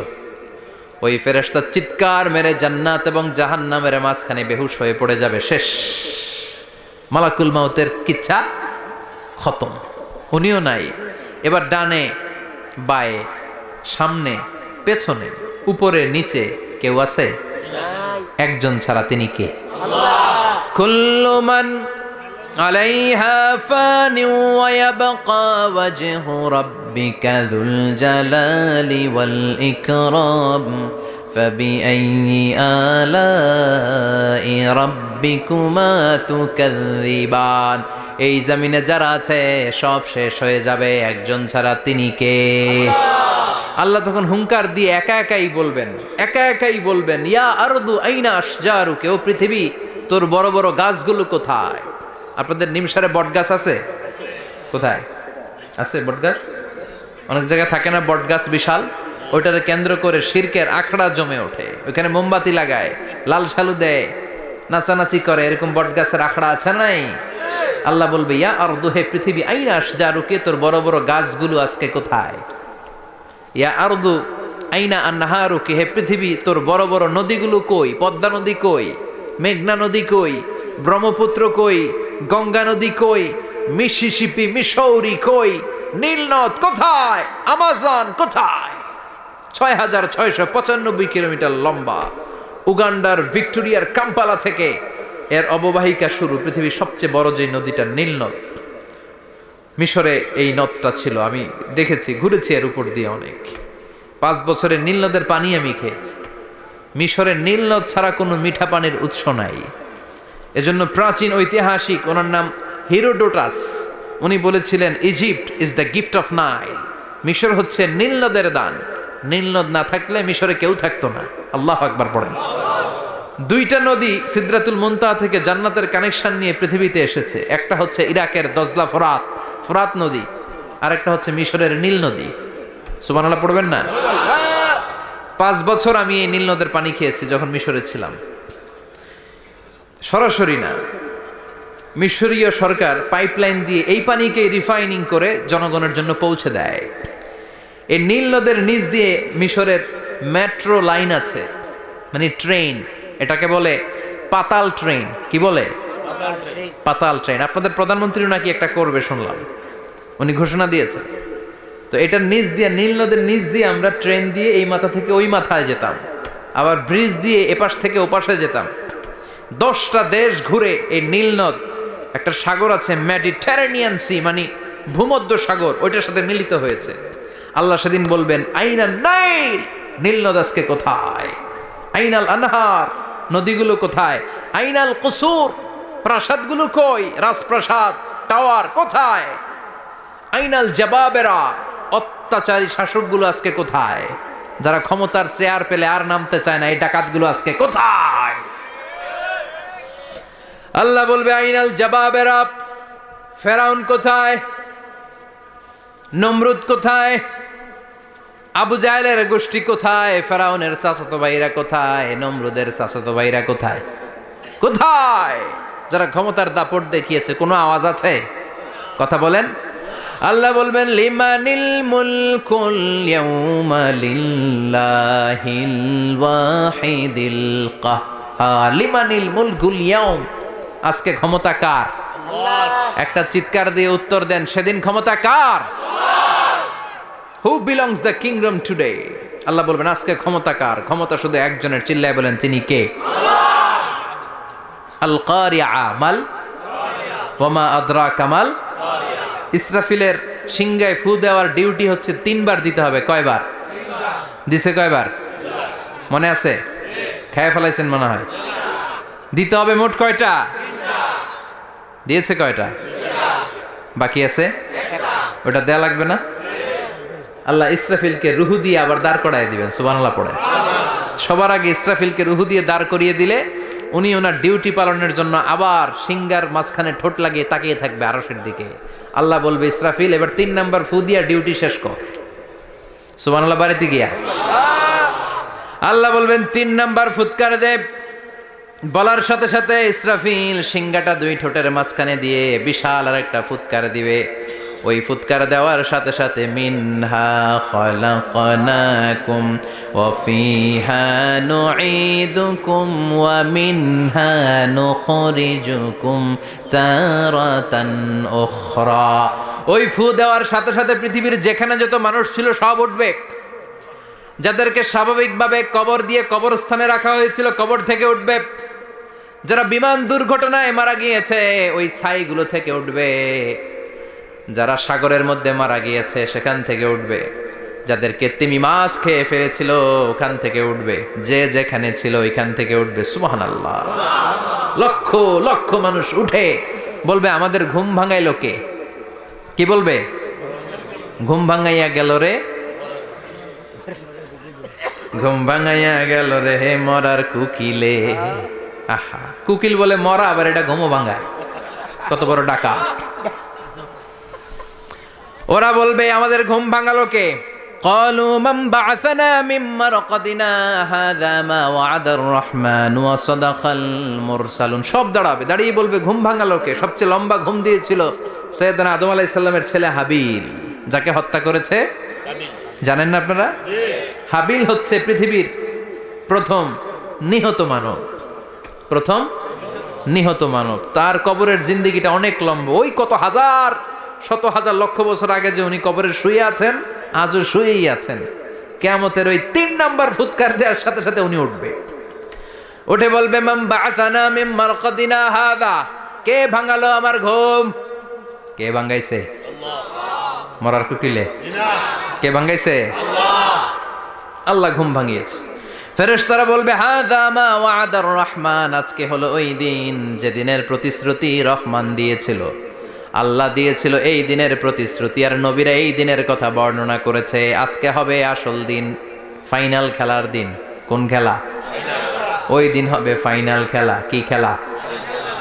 ওই ফেরেশতা চিৎকার মেরে জান্নাত এবং জাহান্নামের মাঝখানে বেহুশ হয়ে পড়ে যাবে, শেষ। মালাকুল মাউতের কিচ্ছা খতম, উনিও নাই। এবার ডানে বায়ে সামনে পেছনে উপরে নিচে কেউ আছে? একজন ছাড়া, তিনি কে? কুল্লু মান আলাইহা ফানি ওয়া ইয়াবকা ওয়াজহু রাব্বিকা যুল জালালি ওয়াল ইকরাম ফাবিআইয়ি আলাই রাব্বিকুমা তুকাযযিবান। এই জমিনে যারা আছে সব শেষ হয়ে যাবে, একজন ছাড়া, তিনি কে? আল্লাহ তখন হুঙ্কার দিয়ে একা একাই বলবেন, একা একাই বলবেন ইয়া আরদু আইনা আশজারুকা, ও পৃথিবী তোর বড় বড় গাছগুলো কোথায়? আপনাদের নিমসারে বট গাছ আছে? কোথায় আছে বট গাছ? অনেক জায়গায় থাকে না বট গাছ বিশাল, ওইটাকে কেন্দ্র করে শিরকের আখড়া জমে ওঠে, ওইখানে মোমবাতি লাগায়, লাল সালু দেয়, নাচানাচি করে, এরকম বট গাছের আখড়া আছে নাই? আল্লাহ বলবে ইয়া আরদু, হে পৃথিবী, আইনা আশজারুকা, তোর বড় বড় গাছগুলো আজকে কোথায়? ইয়া আরদু আইনা আনহারুকা, হে পৃথিবী তোর বড় বড় নদীগুলো কই? পদ্মা নদী কই? মেঘনা নদী কই? ব্রহ্মপুত্র কই? গঙ্গা নদী কই? মিসিসিপি, মিসৌরি কই? নীল নদ কোথায়? আমাজন কোথায়? ৬,৬৯৫ কিলোমিটার লম্বা, উগান্ডার ভিক্টোরিয়ার কাম্পালা থেকে এর অববাহিকা শুরু। পৃথিবীর সবচেয়ে বড় যে নদীটা নীল নদ, মিশরে এই নদটা ছিল, আমি দেখেছি, ঘুরেছি এর উপর দিয়ে অনেক। 5 বছরের নীল নদের পানি আমি খেয়েছি। মিশরের নীল নদ ছাড়া কোনো মিঠা পানির উৎস নাই। এজন্য প্রাচীন ঐতিহাসিক, ওনার নাম হিরোডোটাস, উনি বলেছিলেন Egypt is the gift of Nile, মিশর হচ্ছে নীল নদের দান। নীল নদ না থাকলে মিশরে কেউ থাকতো না। আল্লাহু আকবার পড়েন। 2টা নদী সিদরাতুল মুনতাহা থেকে জান্নাতের কানেকশন নিয়ে পৃথিবীতে এসেছে। একটা হচ্ছে ইরাকের দজলা ফোরাত, ফোরাত নদী, আর একটা হচ্ছে মিশরের নীল নদী। সুবহানাল্লাহ পড়বেন না? 5 বছর আমি এই নীল নদের পানি খেয়েছি যখন মিশরে ছিলাম। সরাসরি না, মিশরীয় সরকার পাইপলাইন দিয়ে এই পানিকে রিফাইনিং করে জনগণের জন্য পৌঁছে দেয়। এই নীল নদের নিচ দিয়ে মিশরের মেট্রো লাইন আছে, মানে ট্রেন, এটাকে বলে পাতাল ট্রেন। কি বলে? পাতাল ট্রেন। আপনাদের প্রধানমন্ত্রী নাকি একটা করবে শুনলাম, উনি ঘোষণা দিয়েছেন। তো এটার নিচ দিয়ে, নীল নদের নিচ দিয়ে আমরা ট্রেন দিয়ে এই মাথা থেকে ওই মাথায় যেতাম, আবার ব্রিজ দিয়ে এপাশ থেকে ওপাশে যেতাম। 10টা দেশ ঘুরে এই নীল নদ, একটা সাগর আছে মেডিটেরেনিয়ান সি, মানে ভূমধ্য সাগর, ওইটার সাথে মিলিত হয়েছে। আল্লাহ সেদিন বলবেন আইনা নাইল, নীল নদ আজকে কোথায়? আইনাল আনহার, নদীগুলো কোথায়? আইনাল কুসুর, প্রাসাদগুলো কই? রাজপ্রাসাদ, টাওয়ার কোথায়? আইনাল জাবাবেরা, অত্যাচারী শাসকগুলো আজকে কোথায়? যারা ক্ষমতার চেয়ার পেলে আর নামতে চায় না, এই ডাকাতগুলো আজকে কোথায়? আল্লাহ বলবে আইনাল জাবাবেরা, ফেরাউন কোথায়? নমরুদ কোথায়? আবু জাহেলের গোষ্ঠী কোথায়? ফেরাউনের চাচাতো ভাইরা কোথায়? নমরুদের চাচাতো ভাইরা কোথায়? কোথায়? যারা ক্ষমতার দাপট দেখিয়েছে, কোনো আওয়াজ আছে? কথা বলেন। আল্লাহ বলবেন লিমানিল মুলকুল ইয়াউমা লিল্লাহিল ওয়াহিদিল কাহ্হার। লিমানিল মুলকুল ইয়াউম, আজকে ক্ষমতা কার? একটা চিৎকার দিয়ে উত্তর দেন, সেদিন ক্ষমতা কার? Who belongs the kingdom today? আল্লাহ বলবেন আজকে ক্ষমতা কার? ক্ষমতা শুধু একজনের, চিল্লায় বলেন তিনি কে? আল কারিআ মাল ওয়া মা আদরাকা মাল। ইসরাফিলের সিংহায় ফু দেওয়ার ডিউটি হচ্ছে 3 বার দিতে হবে। কয়বার দিছে? কয়বার মনে আছে? খেয়ে ফেলাইছেন মনে হয়। দিতে হবে মোট কয়টা? দিয়েছে কয়টা? বাকি আছে ওটা দেয়া লাগবে না? আল্লাহ ইসরাফিলকে রুহু দিয়ে আবার দাঁড় করায় দিবেন। সুবহানাল্লাহ পড়ে। সবার আগে ইসরাফিলকে রুহু দিয়ে দাঁড় করিয়ে দিলে উনি ওনার ডিউটি পালনের জন্য আবার সিংহার মাঝখানে ঠোঁট লাগিয়ে তাকিয়ে থাকবে আরশের দিকে। আল্লাহ বলবে ইসরাফিল এবার 3 নাম্বার ফু দিয়া ডিউটি শেষ কর। সুবহানাল্লাহ। বাড়িতে গিয়া আল্লাহ বলবেন 3 নাম্বার ফুৎকার দে। বলার সাথে সাথে ইসরাফিল সিংহাটা 2 ঠোঁটের মাঝখানে দিয়ে বিশাল আর একটা ফুৎকার দিবে। ওই ফুৎকার দেওয়ার সাথে সাথে মিনহা খলাকনাকুম ওয়া ফিহা নুঈদুকুম ওয়া মিনহা নুখরিজুকুম তারাতান উখরা। ওই ফু দেওয়ার সাথে সাথে পৃথিবীর যেখানে যত মানুষ ছিল সব উঠবে। যাদেরকে স্বাভাবিকভাবে কবর দিয়ে কবরস্থানে রাখা হয়েছিল কবর থেকে উঠবে। যারা বিমান দুর্ঘটনায় মারা গিয়েছে ওই ছাইগুলো থেকে উঠবে। যারা সাগরের মধ্যে মারা গিয়েছে সেখান থেকে উঠবে। যাদেরকে তিমি মাছ খেয়ে ফেলেছিল ওখান থেকে উঠবে। যে যেখানে ছিল ওইখান থেকে উঠবে। সুবহানাল্লাহ। লক্ষ লক্ষ মানুষ উঠে বলবে আমাদের ঘুম ভাঙাইলো কে? কি বলবে? ঘুম ভাঙাইয়া গেল রে, ঘুম ভাঙাইয়া গেল রে হে মরার কুকিলে। আহা, কুকিল বলে মরা, আবার এটা ঘুমো ভাঙায়। কত বড় ডাকা। ওরা বলবে আমাদের ঘুম ভাঙালো কে? ক্বালু মান বা'আসানা মিন মারকাদিনা হাযা মা ওয়া'দার রহমান ওয়া সাদাকাল মুরসালুন। সব দাঁড়াবে, দাঁড়িয়ে বলবে ঘুম ভাঙালো কে? সবচেয়ে লম্বা ঘুম দিয়েছিল সাইয়েদনা আদম আলাইহিস সালামের ছেলে হাবিল, যাকে হত্যা করেছে জানেন না আপনারা? হাবিল হচ্ছে পৃথিবীর প্রথম নিহত মানব। প্রথম নিহত মানব। তার কবরের জিন্দেগিটা অনেক লম্বা। ওই কত হাজার শত হাজার লক্ষ বছর আগে যে উনি কবরে শুয়ে আছেন, আজও শুয়েই আছেন। কিয়ামতের ওই 3 নাম্বার ফুৎকার দেওয়ার সাথে সাথে উনি উঠবে। উঠে বলবে মান বা'আসানা মিন মারকাদিনা হাযা। কে ভাঙালো আমার ঘুম? কে ভাঙাইছে? আল্লাহ। মরার কুকিলে? কে ভাঙাইছে? আল্লাহ। আল্লাহ ঘুম ভাঙিয়েছে। ফেরেশতারা বলবে হাযা মা ওয়া'দার রহমান। আজকে হলো ওই দিন যে দিনের প্রতিশ্রুতি রহমান দিয়েছিল। আল্লাহ দিয়েছিল এই দিনের প্রতিশ্রুতি, আর নবীরা এই দিনের কথা বর্ণনা করেছে। আজকে হবে আসল দিন, ফাইনাল খেলার দিন। কোন খেলা? ওই দিন হবে ফাইনাল খেলা। কি খেলা?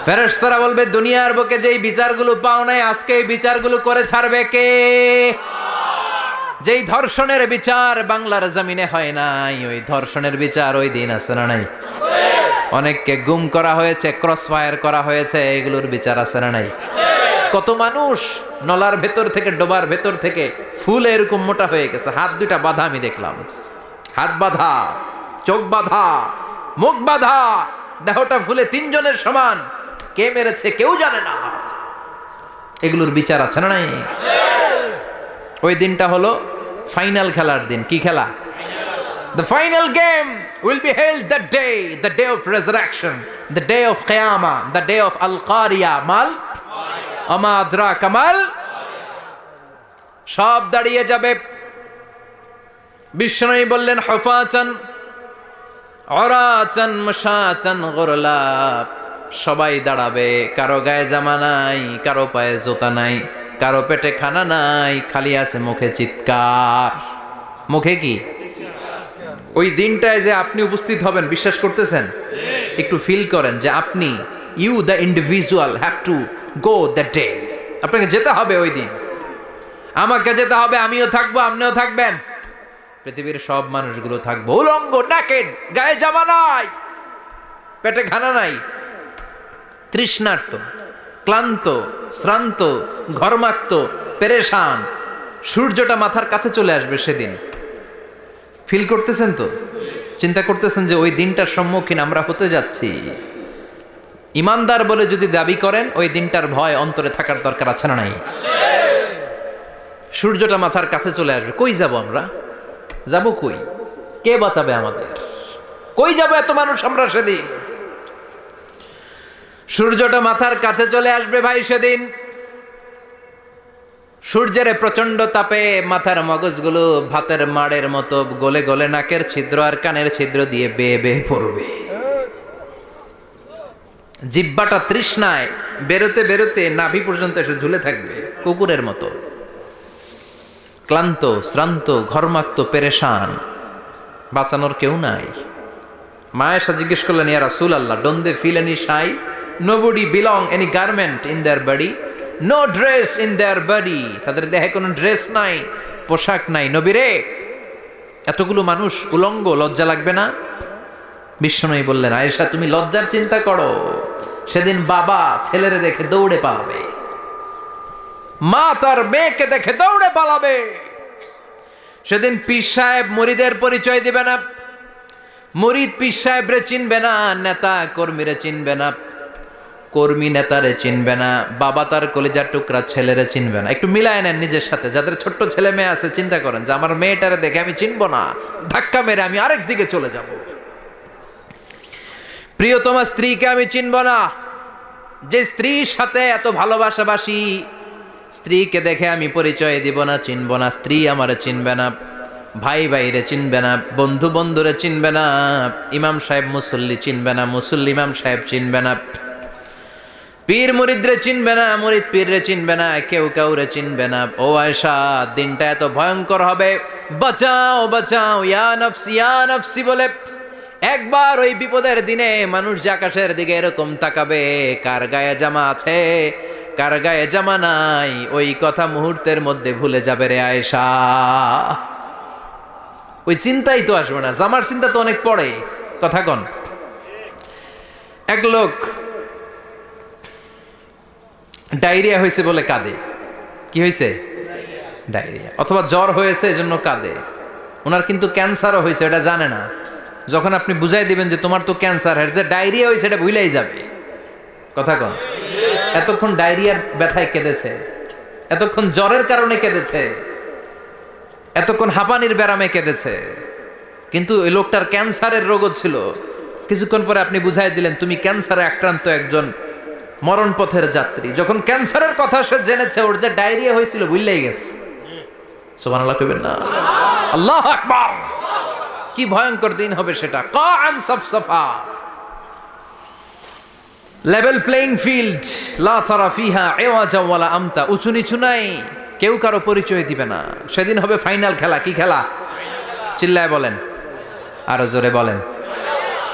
ফেরেশতারা বলবে দুনিয়ার বুকে যেই বিচারগুলো পাও নাই আজকে এই বিচারগুলো করে ছাড়বে কে? যেই ধর্ষণের বিচার বাংলার জমিনে হয় নাই, ওই ধর্ষণের বিচার ওই দিন আছে না নাই? অনেককে গুম করা হয়েছে, ক্রস ফায়ার করা হয়েছে, এগুলোর বিচার আছে না নাই? কত মানুষ নলার ভেতর থেকে, ডোবার ভেতর থেকে ফুল এরকম মোটা হয়ে গেছে। হাত 2টা বাঁধা আমি দেখলাম। হাত বাঁধা, চোখ বাঁধা, মুখ বাঁধা, দেহটা ফুলে 3 জনের সমান। কে মেরেছে কেউ জানে না। এগুলোর বিচার আছে না নাই? ওই দিনটা হলো ফাইনাল খেলার দিন। কি খেলা? The final game will be held that day, the day of resurrection, the day of Qiyamah, the day of Al-Qariya mal আমা আদরাকা মাল। সব দাঁড়িয়ে যাবে। বিষ্ণু বললেন হুফাতান উরাতান মাশাতান গুরলা। সবাই দাঁড়াবে। কারো গায়ে জামা নাই, কারো পায়ে জুতা নাই, কারো পেটে খানা নাই, খালি আছে মুখে চিৎকার। মুখে কি? ওই দিনটায় যে আপনি উপস্থিত হবেন, বিশ্বাস করতেছেন? একটু ফিল করেন যে আপনি, you the individual have to go that day. আপনাকে যেতে হবে ওই দিন। আমাকে যেতে হবে, আমিও থাকবো, আপনিও থাকবেন। পৃথিবীর সব মানুষগুলো থাকবো উলঙ্গ, নাকেড, গায়ে জামা নাই, পেটে খানা নাই, তৃষ্ণার্ত, ক্লান্ত, শ্রান্ত, ঘর্মাক্ত, পেরেশান। সূর্যটা মাথার কাছে চলে আসবে সেদিন। ফিল করতেছেন তো? চিন্তা করতেছেন যে ওই দিনটার সম্মুখীন আমরা হতে যাচ্ছি। ইমানদার বলে যদি দাবি করেন, ওই দিনটার ভয় অন্তরে থাকার দরকার আছে না নাই? সূর্যটা মাথার কাছে চলে আসবে, কই যাব আমরা? যাব কই? কে বাঁচাবে আমাদের? কই যাব এত মানুষ আমরা সেদিন? সূর্যটা মাথার কাছে চলে আসবে ভাই সেদিন। সূর্যের প্রচন্ড তাপে মাথার মগজগুলো ভাতের মাড়ের মতো গলে গলে নাকের ছিদ্র আর কানের ছিদ্র দিয়ে বেয়ে বেয়ে পড়বে। জিহ্বাটা তৃষ্ণায় বেরোতে বেরোতে নাভি পর্যন্ত এসে ঝুলে থাকবে কুকুরের মতো। ক্লান্ত, শ্রান্ত, ঘর্মাক্ত, পেরেশান, বাঁচানোর কেউ নাই। মা আয়েশা জিজ্ঞেস করলেন, ইয়া রাসূলুল্লাহ, don't they feel any shy? Nobody belong any garment in their body, no dress in their body. তাদের দেহে কোনো ড্রেস নাই, পোশাক নাই। নবী রে, এতগুলো মানুষ উলঙ্গ, লজ্জা লাগবে না? বিশ্বনবী বললেন, আয়েশা তুমি লজ্জার চিন্তা করো, সেদিন বাবা ছেলেরে দেখে দৌড়ে পালাবে, মা তার মেয়েকে দেখে দৌড়ে পালাবে। সেদিন পীর সাহেব মুরিদের পরিচয় দিবে না, মুরিদ পীর সাহেবরে চিনবে না, নেতা কর্মীরে চিনবে না, কর্মী নেতারে চিনবে না, বাবা তার কলিজার টুকরা ছেলেরে চিনবে না। একটু মিলায় নেন নিজের সাথে। যাদের ছোট্ট ছেলে মেয়ে আছে, চিন্তা করেন যে আমার মেয়েটারে দেখে আমি চিনবো না, ধাক্কা মেরে আমি আরেক দিকে চলে যাব। প্রিয়তমা স্ত্রীকে আমি চিনব না, যে স্ত্রীর সাথে এত ভালোবাসাবাসি, স্ত্রীকে দেখে আমি পরিচয় দিব না, চিনব না। স্ত্রী আমারে চিনবে না, ভাই ভাইরে চিনবে না, বন্ধু বন্ধুরে চিনবে না, ইমাম সাহেব মুসল্লি চিনবে না, মুসল্লি ইমাম সাহেব চিনবে না, পীর মুরিদরে চিনবে না, মুরিদ পীররে চিনবে না, কেউ কাউরে চিনবে না। ও আয়েশা, দিনটা এত ভয়ঙ্কর হবে, বাঁচাও বাঁচাও, ইয়া নফসি ইয়া নফসি বলে একবার ওই বিপদের দিনে মানুষ যে আকাশের দিকে এরকম তাকাবে, কার গায়ে জামা আছে কার গায়ে জামা নাই, ওই কথা মুহূর্তের মধ্যে ভুলে যাবে রে আয়েশা। ওই চিন্তাই তো আসবে না, জামার চিন্তা তো অনেক পরে। কথা কন। এক লোক ডায়রিয়া হয়েছে বলে কাঁদে। কি হয়েছে? ডায়রিয়া। অথবা জ্বর হয়েছে এজন্য কাঁদে। ওনার কিন্তু ক্যান্সারও হয়েছে, এটা জানে না। যখন আপনি বুঝাই দিবেন যে তোমার তো ক্যান্সার, যে ডায়রিয়া হয়েছে এটা ভুলেই যাবে। কথা কন। এতক্ষণ ডায়রিয়ার ব্যথায় কেঁদেছে, এতক্ষণ জ্বরের কারণে কেঁদেছে, এতক্ষণ হাঁপানির ব্যারামে কেঁদেছে, কিন্তু ওই লোকটার ক্যান্সারের রোগও ছিল। কিছুক্ষণ পরে আপনি বুঝাই দিলেন তুমি ক্যান্সারে আক্রান্ত একজন মরণ পথের যাত্রী। যখন ক্যান্সারের কথা সে জেনেছে, ওর যে ডায়রিয়া হয়েছিল ভুলেই গেছে। সুবহানাল্লাহ কইবেন না? আল্লাহু আকবার। কি ভয়ঙ্কর দিন হবে সেটা। কাআন সাফসাফা, লেভেল প্লেইং ফিল্ড, লা তারা ফিহা ইওয়াজা ওয়ালা আমতা। উঁচু নিচু নাই, কেউ কারো পরিচয় দিবে না। সেদিন হবে ফাইনাল খেলা। কি খেলা? চিল্লায় বলেন, আরো জোরে বলেন।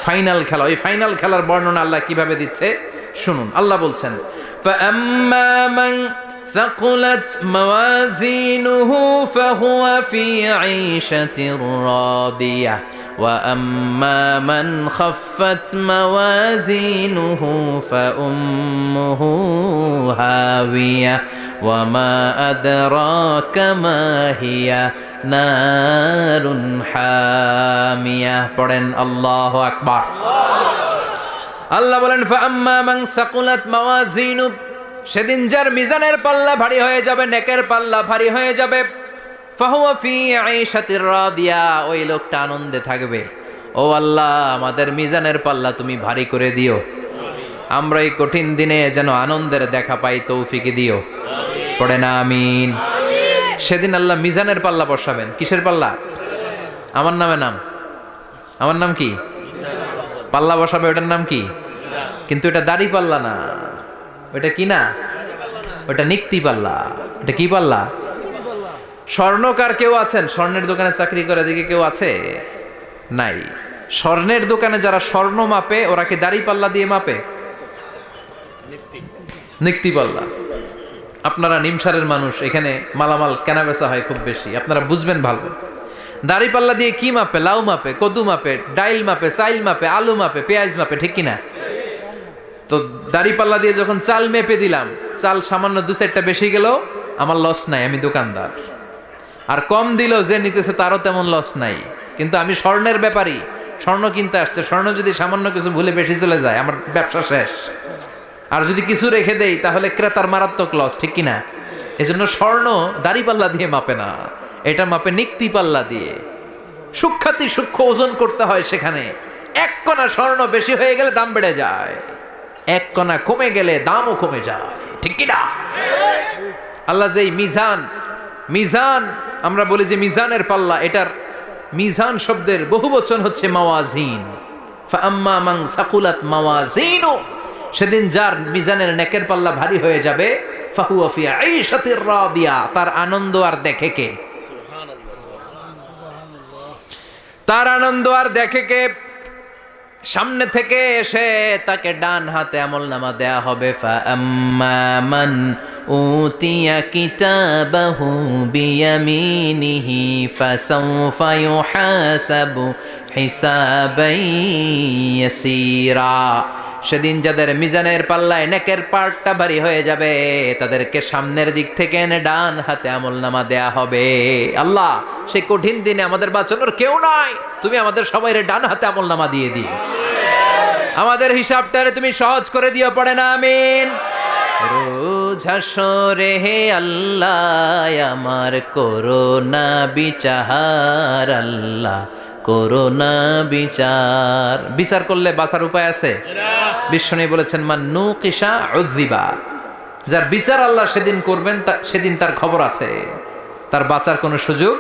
ফাইনাল খেলা। ওই ফাইনাল খেলার বর্ণনা আল্লাহ কিভাবে দিচ্ছে শুনুন। আল্লাহ বলছেন, ফাআম্মা মান ثقلت موازينه فهو في عيشة راضية وأما من خفت موازينه فأمه هاوية وما أدراك ما هي نار حامية. পড়েন আল্লাহু আকবার। আল্লাহ বলেন, ফাআম্মা মান সাকুলাত মাওয়াজিনু, সেদিন যার মিজানের পাল্লা ভারী হয়ে যাবে, নেকের পাল্লা ভারী হয়ে যাবে, ফাহুয়া ফি আইশাতির রাদিয়া, ওই লোকটা আনন্দে থাকবে। ও আল্লাহ, আমাদের মিজানের পাল্লা তুমি ভারী করে দিও, আমরা এই কঠিন দিনে যেন আনন্দের দেখা পাই, তৌফিক দিও। পড়ে না আমিন। সেদিন আল্লাহ মিজানের পাল্লা বসাবেন। কিসের পাল্লা? আমার নামে নাম, আমার নাম কি? পাল্লা বসাবে, ওটার নাম কি? কিন্তু এটা দাড়ি পাল্লা না, ওটা কি না, ওটা নিক্তি পাল্লা। ওটা কি পাল্লা? স্বর্ণকার কেউ আছেন? স্বর্ণের দোকানে চাকরি করে দিকে কেউ আছে? নাই। স্বর্ণের দোকানে যারা স্বর্ণ মাপে, ওরা কি দাড়ি পাল্লা দিয়ে মাপে? নিক্তি পাল্লা। আপনারা নিমসারের মানুষ, এখানে মালামাল কেনা বেচা হয় খুব বেশি, আপনারা বুঝবেন ভালো। দাড়ি পাল্লা দিয়ে কি মাপে? লাউ মাপে, কদু মাপে, ডাইল মাপে, চাইল মাপে, আলু মাপে, পেঁয়াজ মাপে, ঠিক কিনা? তো দাড়িপাল্লা দিয়ে যখন চাল মেপে দিলাম, চাল সামান্য 2-4টা বেশি গেল, আমার লস নাই, আমি দোকানদার। আর কম দিল যে নিতেছে তারও তেমন লস নাই। কিন্তু আমি স্বর্ণের ব্যাপারী, স্বর্ণ কিনতে আসছে, স্বর্ণ যদি সামান্য কিছু ভুলে বেশি চলে যায় আমার ব্যবসা শেষ। আর যদি কিছু রেখে দেই তাহলে ক্রেতার মারাত্মক লস, ঠিক কিনা? এজন্য স্বর্ণ দাড়িপাল্লা দিয়ে মাপে না, এটা মাপে নিক্তি পাল্লা দিয়ে। সূক্ষ্মাতি সূক্ষ্ম ওজন করতে হয় সেখানে। 1 কণা স্বর্ণ বেশি হয়ে গেলে দাম বেড়ে যায়, 1 কণা কমে গেলে দামও কমে যায়, ঠিক কিনা? আল্লাহ যেই মিজান, মিজান আমরা বলি যে মিজানের পাল্লা, এটার মিজান শব্দের বহুবচন হচ্ছে মাওয়াজিন। ফাআম্মা মান সাকুলাত মাওয়াজিনু, সেদিন যার মিজানের নেকের পাল্লা ভারী হয়ে যাবে, ফাহুয়া ফি আইশাতির রাদিয়া, তার আনন্দ আর দেখে কে? তার আনন্দ আর দেখে কে? সামনে থেকে এসে তাকে ডান হাতে আমলনামা দেয়া হবে। ফাআম্মা মান উতিয়া কিতাবাহু বিয়ামিনিহি ফাসাউফা ইউহাসাবু হিসাবান ইয়াসীরা, সেদিন যাদের মিজানের পাল্লায় নেকের পার্টটা ভারী হয়ে যাবে তাদেরকে সামনের দিক থেকে এনে ডান হাতে আমলনামা দেয়া হবে। আল্লাহ, সেই কঠিন দিনে আমাদের বাঁচানোর কেউ নাই, তুমি আমাদের সবাইরে ডান হাতে আমলনামা দিয়ে দিও, আমাদের হিসাবটারে তুমি সহজ করে দিও, পড়ে না আমিন। রোজ হাসরে হে আল্লাহ আমার করোনা বিচার, আল্লাহ করোনা বিচার। বিচার করলে বাঁচার উপায় আছে? বিশ্বনবী বলেছেন মান নুকিশা উযিবা, যার বিচার আল্লাহ সেদিন করবেন সেদিন তার খবর আছে, তার বাঁচার কোনো সুযোগ।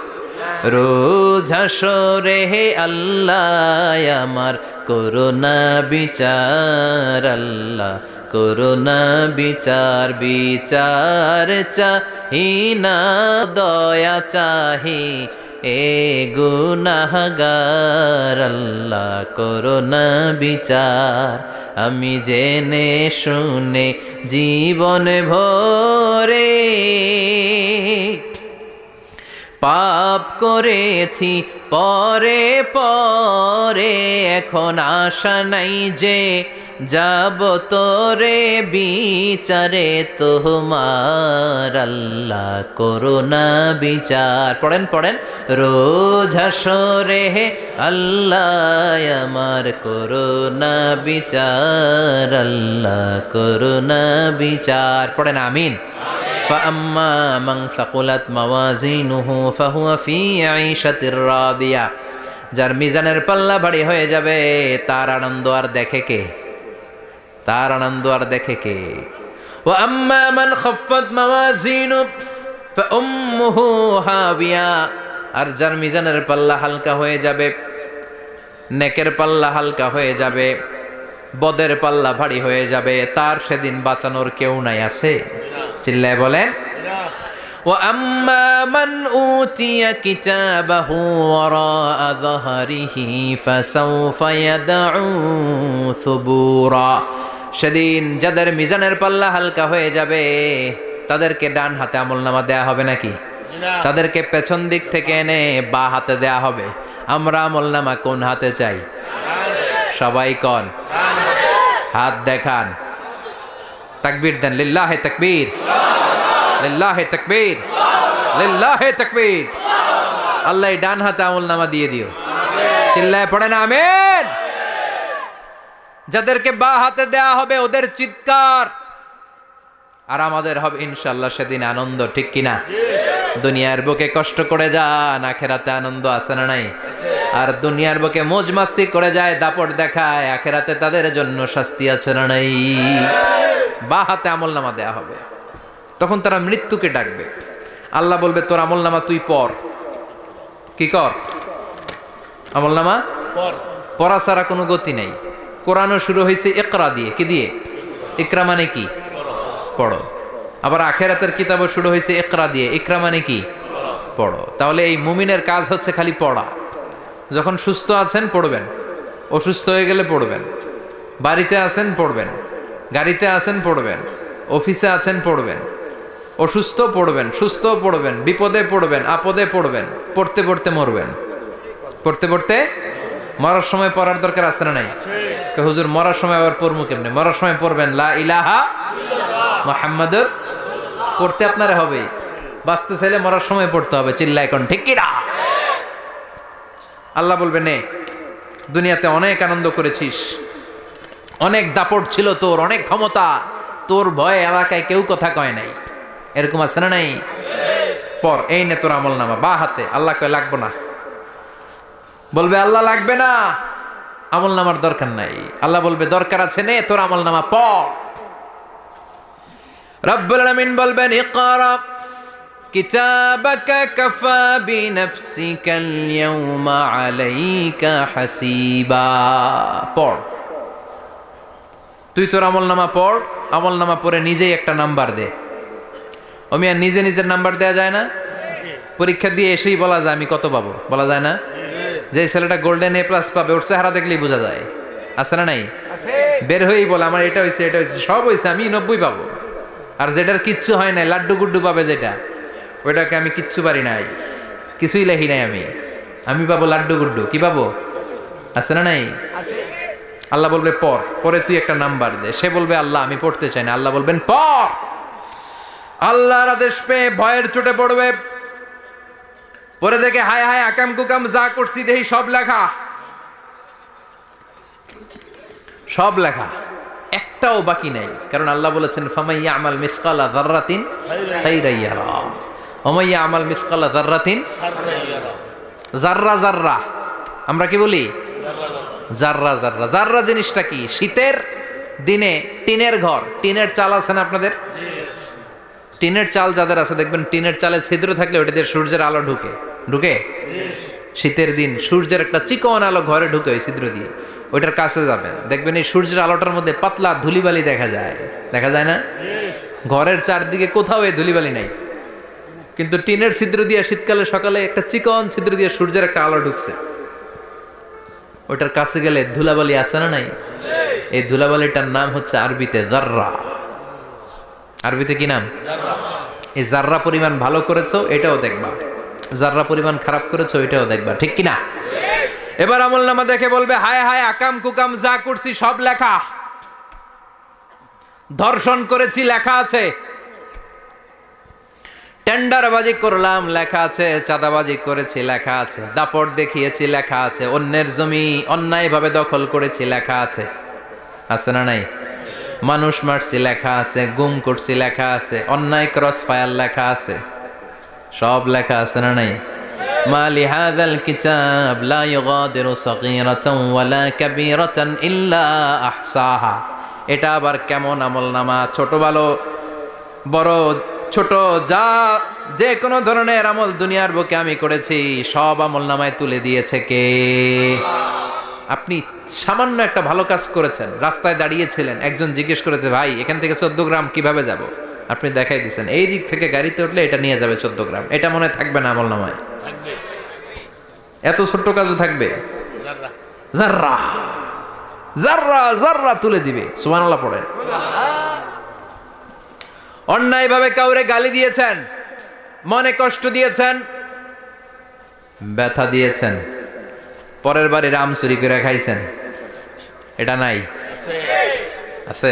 রোজ হাসরে হে আল্লাহ আমার করোনা বিচার, আল্লাহ করোনা বিচার। বিচার চাহি না দয়া চাহি এ গুনাহগার, আল্লাহ করোনা বিচার। আমি জেনে শুনে জীবন ভরে পাপ করেছি পরে পরে, এখন আশা নাই যে যাব তোরে বিচারে তোমার, আল্লাহ করোনা বিচার। পড়েন পড়েন, রোজ হাসরে হে আল্লাহ আমার করোনা বিচার, আল্লাহ করোনা বিচার। পড়েন আমিন। فأما من ثقلت موازينه فهو في عيشة راضية, যার মিজানের পাল্লা ভারী হয়ে যাবে তার আনন্দ আর দেখে কে? তার আনন্দ আর দেখে কে? وأما من خفت موازينه فأمه هاوية, আর যার মিজানের পাল্লা হালকা হয়ে যাবে, নেকের পাল্লা হালকা হয়ে যাবে, বদের পাল্লা ভারী হয়ে যাবে, তার সেদিন বাঁচানোর কেউ নাই। আছে? চিল্লায় বলেন। وأما من أوتي كتابه وراء ظهره فسوف يدعو ثبورا, সেদিন যাদের মিজানের পাল্লা হালকা হয়ে যাবে তাদেরকে ডান হাতে আমলনামা দেয়া হবে নাকি? তাদেরকে পেছন দিক থেকে এনে বা হাতে দেয়া হবে। আমরা আমলনামা কোন হাতে চাই? সবাই কোন হাত দেখান, তাকবীর দেন, লিল্লাহে তাকবীর, লিল্লাহে তাকবীর, লিল্লাহে তাকবীর। আল্লাহ ডান হাতে আমলনামা দিয়ে দিও, চিল্লায় পড়েন আমিন। যাদেরকে বা হাতে দেয়া হবে ওদের চিৎকার, আর আমাদের হবে ইনশাআল্লাহ সেদিন আনন্দ, ঠিক কিনা? দুনিয়ার বুকে কষ্ট করে যান, আখেরাতে আনন্দ আছে না নাই? আর দুনিয়ার বুকে মौज মাস্তি করে যায়, দাপট দেখায়, আখেরাতে তাদের জন্য শাস্তি আছে না নাই? বা হাতে আমলনামা দেয়া হবে, তখন তারা মৃত্যুকে ডাকবে। আল্লাহ বলবে তোর আমলনামা তুই পড়। কি কর? আমলনামা পড়া ছাড়া কোনো গতি নাই। কোরআনও শুরু হয়েছে ইকরা দিয়ে। কি দিয়ে? ইকরা মানে কি? পড়ো। আবার আখেরাতের কিতাবও শুরু হয়েছে ইকরা দিয়ে। ইকরা মানে কি? পড়ো। তাহলে এই মুমিনের কাজ হচ্ছে খালি পড়া। যখন সুস্থ আছেন পড়বেন, অসুস্থ হয়ে গেলে পড়বেন, বাড়িতে আছেন পড়বেন, গাড়িতে আছেন পড়বেন, অফিসে আছেন পড়বেন, অসুস্থ পড়বেন, সুস্থ পড়বেন, বিপদে পড়বেন, আপদে পড়বেন, পড়তে পড়তে মরবেন, পড়তে পড়তে মরার সময় পড়ার দরকার আছে না নাই? হুজুর মরার সময় আবার পড়বো কেমনে? মরার সময় পড়বেন লা ইলাহা মুহাম্মাদুর, পড়তে আপনারে হবে, বাঁচতে চাইলে মরার সময় পড়তে হবে। চিল্লা এখন ঠিক কি না? আল্লাহ বলবে নে, দুনিয়াতে অনেক আনন্দ করেছিস, অনেক দাপট ছিল তোর, অনেক ক্ষমতা, তোর ভয়ে এলাকায় কেউ কথা কয় নাই, এরকম আছে না নাই? পর এই নে তোর আমল নামা, বা হাতে। আল্লাহ কয় লাগবো না, বলবে আল্লাহ লাগবে না, আমল নামার দরকার নাই। আল্লাহ বলবে দরকার আছে, নে তোর আমল নামা পড়। রব্বুল আলামিন বলবেন ইকরা কিতাবাকা কাফা বিনাফসিকাল ইয়াউমা আলাইকা হাসিবা। পড়, তুই তোর আমল নামা পড়। আমল নামা পড়ে নিজেই একটা নাম্বার দে। আমি আর নিজে নিজের নাম্বার দেয়া যায় না? পরীক্ষা দিয়ে এসেই বলা যায় আমি কত পাবো, বলা যায় না? যে ছেলেটা গোল্ডেন এ প্লাস পাবে ওর চেহারা দেখলেই বোঝা যায়, আছে না নাই? বের হয়েই বলে আমার এটা হয়েছে, এটা হয়েছে, সব হয়েছে, আমি 90 পাবো। আর যেটার কিচ্ছু হয় নাই, লাড্ডু গুড্ডু পাবে যেটা, ওইটাকে আমি কিচ্ছু পারি নাই, কিছুই লেখি নাই আমি পাবো লাড্ডু গুড্ডু। কি পাবো? আছে না নাই? আল্লাহ বলবে পড়, পরে তুই একটা নাম্বার দে। সে বলবে আল্লাহ আমি পড়তে চাই না। আল্লাহ বলবেন পড়। আল্লাহর আদেশ পেয়ে ভয়ের চোটে পড়বে, পরে দেখে হায় হায় আকাম কুকাম যা করছি দেখি সব লেখা, সব লেখা, একটাও বাকি নাই। কারণ আল্লাহ বলেছেন ফামাইয়া আমাল মিসকালা যাররাতিন খাইরান ইয়ারা ওয়া মাইয়া আমাল মিসকালা যাররাতিন শাররান ইয়ারা। যাররা যাররা আমরা কি বলি? যাররা যাররা। যাররা জিনিসটা কি? শীতের দিনে টিনের ঘর, টিনের চাল আছে না আপনাদের? টিনের চাল যাদের আছে দেখবেন টিনের চালে ছিদ্র থাকলে ওটা দিয়ে সূর্যের আলো ঢুকে ঢুকে শীতের দিন সূর্যের একটা চিকন আলো ঘরে ঢুকে ওই ছিদ্র দিয়ে, ওইটার কাছে যাবেন দেখবেন এই সূর্যের আলোটার মধ্যে পাতলা ধুলিবালি দেখা যায়, দেখা যায় না? ঘরের চারদিকে কোথাও এই ধুলিবালি নাই, কিন্তু টিনের ছিদ্র দিয়ে শীতকালে সকালে একটা চিকন ছিদ্র দিয়ে সূর্যের একটা আলো ঢুকছে, ওইটার কাছে গেলে ধুলাবালি আছে না নাই? এই ধুলাবালিটার নাম হচ্ছে আরবিতে যাররা। আরবিতে কি নাম? এই যাররা পরিমাণ ভালো করেছো এটাও দেখবা, যাররা পরিমাণ খারাপ করেছো এটাও দেখবা, ঠিক কিনা? এবার আমল নামা দেখে বলবে হায় হায় আকাম কুকাম যা করছি সব লেখা, ধর্ষণ করেছি লেখা আছে, টেন্ডারবাজি করলাম লেখা আছে, চাঁদাবাজি করেছি লেখা আছে, দাপট দেখিয়েছি লেখা আছে, অন্যের জমি অন্যায়ভাবে দখল করেছি লেখা আছে, আছে না নাই? মানুষ মারছি লেখা আছে, গুম করছি লেখা আছে, অন্যায় ক্রস ফায়ার লেখা আছে, সব লেখা আছে না নাই? মা লিহাযাল কিতাব লা ইউগাদিরু সাগীরাতান ওয়ালা কাবীরাতান ইল্লা আহসাহা। এটা আবার কেমন আমলনামা? ছোট ভালো বড় ছোট যা যে কোনো ধরনের আমল দুনিয়ার বুকে আমি করেছি সব আমলনামায় তুলে দিয়েছে কে? আপনি সামান্য একটা ভালো কাজ করেছেন, রাস্তায় দাঁড়িয়েছিলেন, একজন জিজ্ঞেস করেছে ভাই এখান থেকে 14 গ্রাম কিভাবে যাব, আপনি দেখাই দিচ্ছেন এই দিক থেকে গাড়িতে উঠলে এটা নিয়ে যাবে 14 গ্রাম, এটা মনে থাকবে না আমলনামায়? এত ছোট্ট কাজও থাকবে? যাররা যাররা যাররা তুলে দিবে। সুবহানাল্লাহ পড়েন। অন্যায়ভাবে কাউরে গালি দিয়েছেন, মনে কষ্ট দিয়েছেন, ব্যথা দিয়েছেন, পরের বাড়ি রাম চুরি করে খাইছেন, এটা নাই? আছে।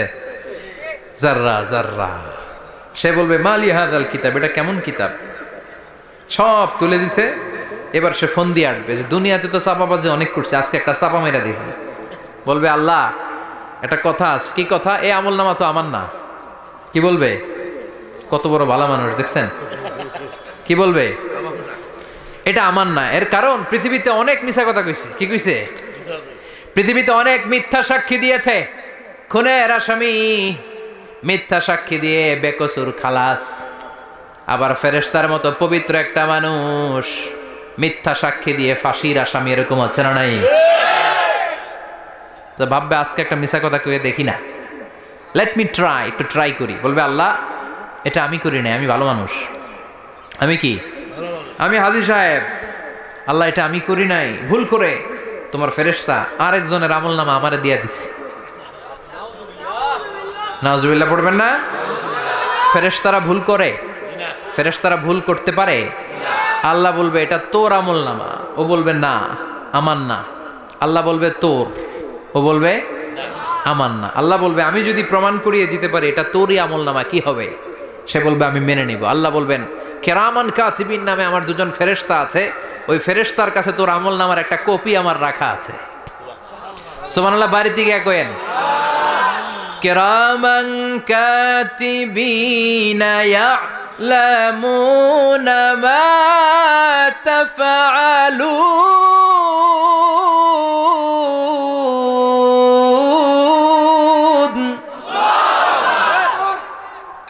যাররা যাররা। সে বলবে মালি হাযাল কিতাব, এটা কেমন কিতাব? সব তুলে দিছে। এবার সে ফোন দিয়ে আটবে যে দুনিয়াতে তো চাপাবাজি অনেক করছে, আজকে একটা চাপা মেরা দিবে। বলবে আল্লাহ একটা কথা আছে। কি কথা? এই আমল নামা তো আমার না। কি বলবে? কত বড় ভালো মানুষ দেখছেন, কি বলবে? এটা আমার না। এর কারণ পৃথিবীতে অনেক মিথ্যা কথা কইছে। কি কইছে? পৃথিবীতে অনেক মিথ্যা সাক্ষী দিয়েছে, খুনের আসামি মিথ্যা সাক্ষী দিয়ে বেকসুর খালাস। আবার ফেরেশতার মতো পবিত্র একটা মানুষ মিথ্যা সাক্ষী দিয়ে ফাঁসির আসামি, এরকম আছে না নাই? তো ভাববে আজকে একটা মিথ্যা কথা কয়ে দেখি না, লেট মি ট্রাই, একটু ট্রাই করি। বলবে আল্লাহ এটা আমি করি নাই, আমি ভালো মানুষ, আমি কি, আমি হাজী সাহেব, আল্লাহ এটা আমি করি নাই, ভুল করে তোমার ফেরেশতা আরেকজনের আমল নামা আমারে দিয়া দিছে। নাউজুবিল্লাহ পড়বেন না? ফেরেশতারা ভুল করে? ফেরেশতারা ভুল করতে পারে? আল্লাহ বলবে এটা তোর আমল নামা, ও বলবে না আমার না। আল্লাহ বলবে তোর, ও বলবে আমার না। আল্লাহ বলবে আমি যদি প্রমাণ করিয়ে দিতে পারি এটা তোরই আমল নামা, কি হবে? সে বলবে আমি মেনে নিব। আল্লাহ বলবেন কেরামান কাতিবিন নামে আমার দুজন ফেরেশতা আছে, ওই ফেরেশতার কাছে তোর আমল নামার একটা কপি আমার রাখা আছে। সুবহানাল্লাহ, বাড়িতে গিয়ে কয়েন কেরামান কাতিবিনা ইয়ালামুনা মা তাফআলুন।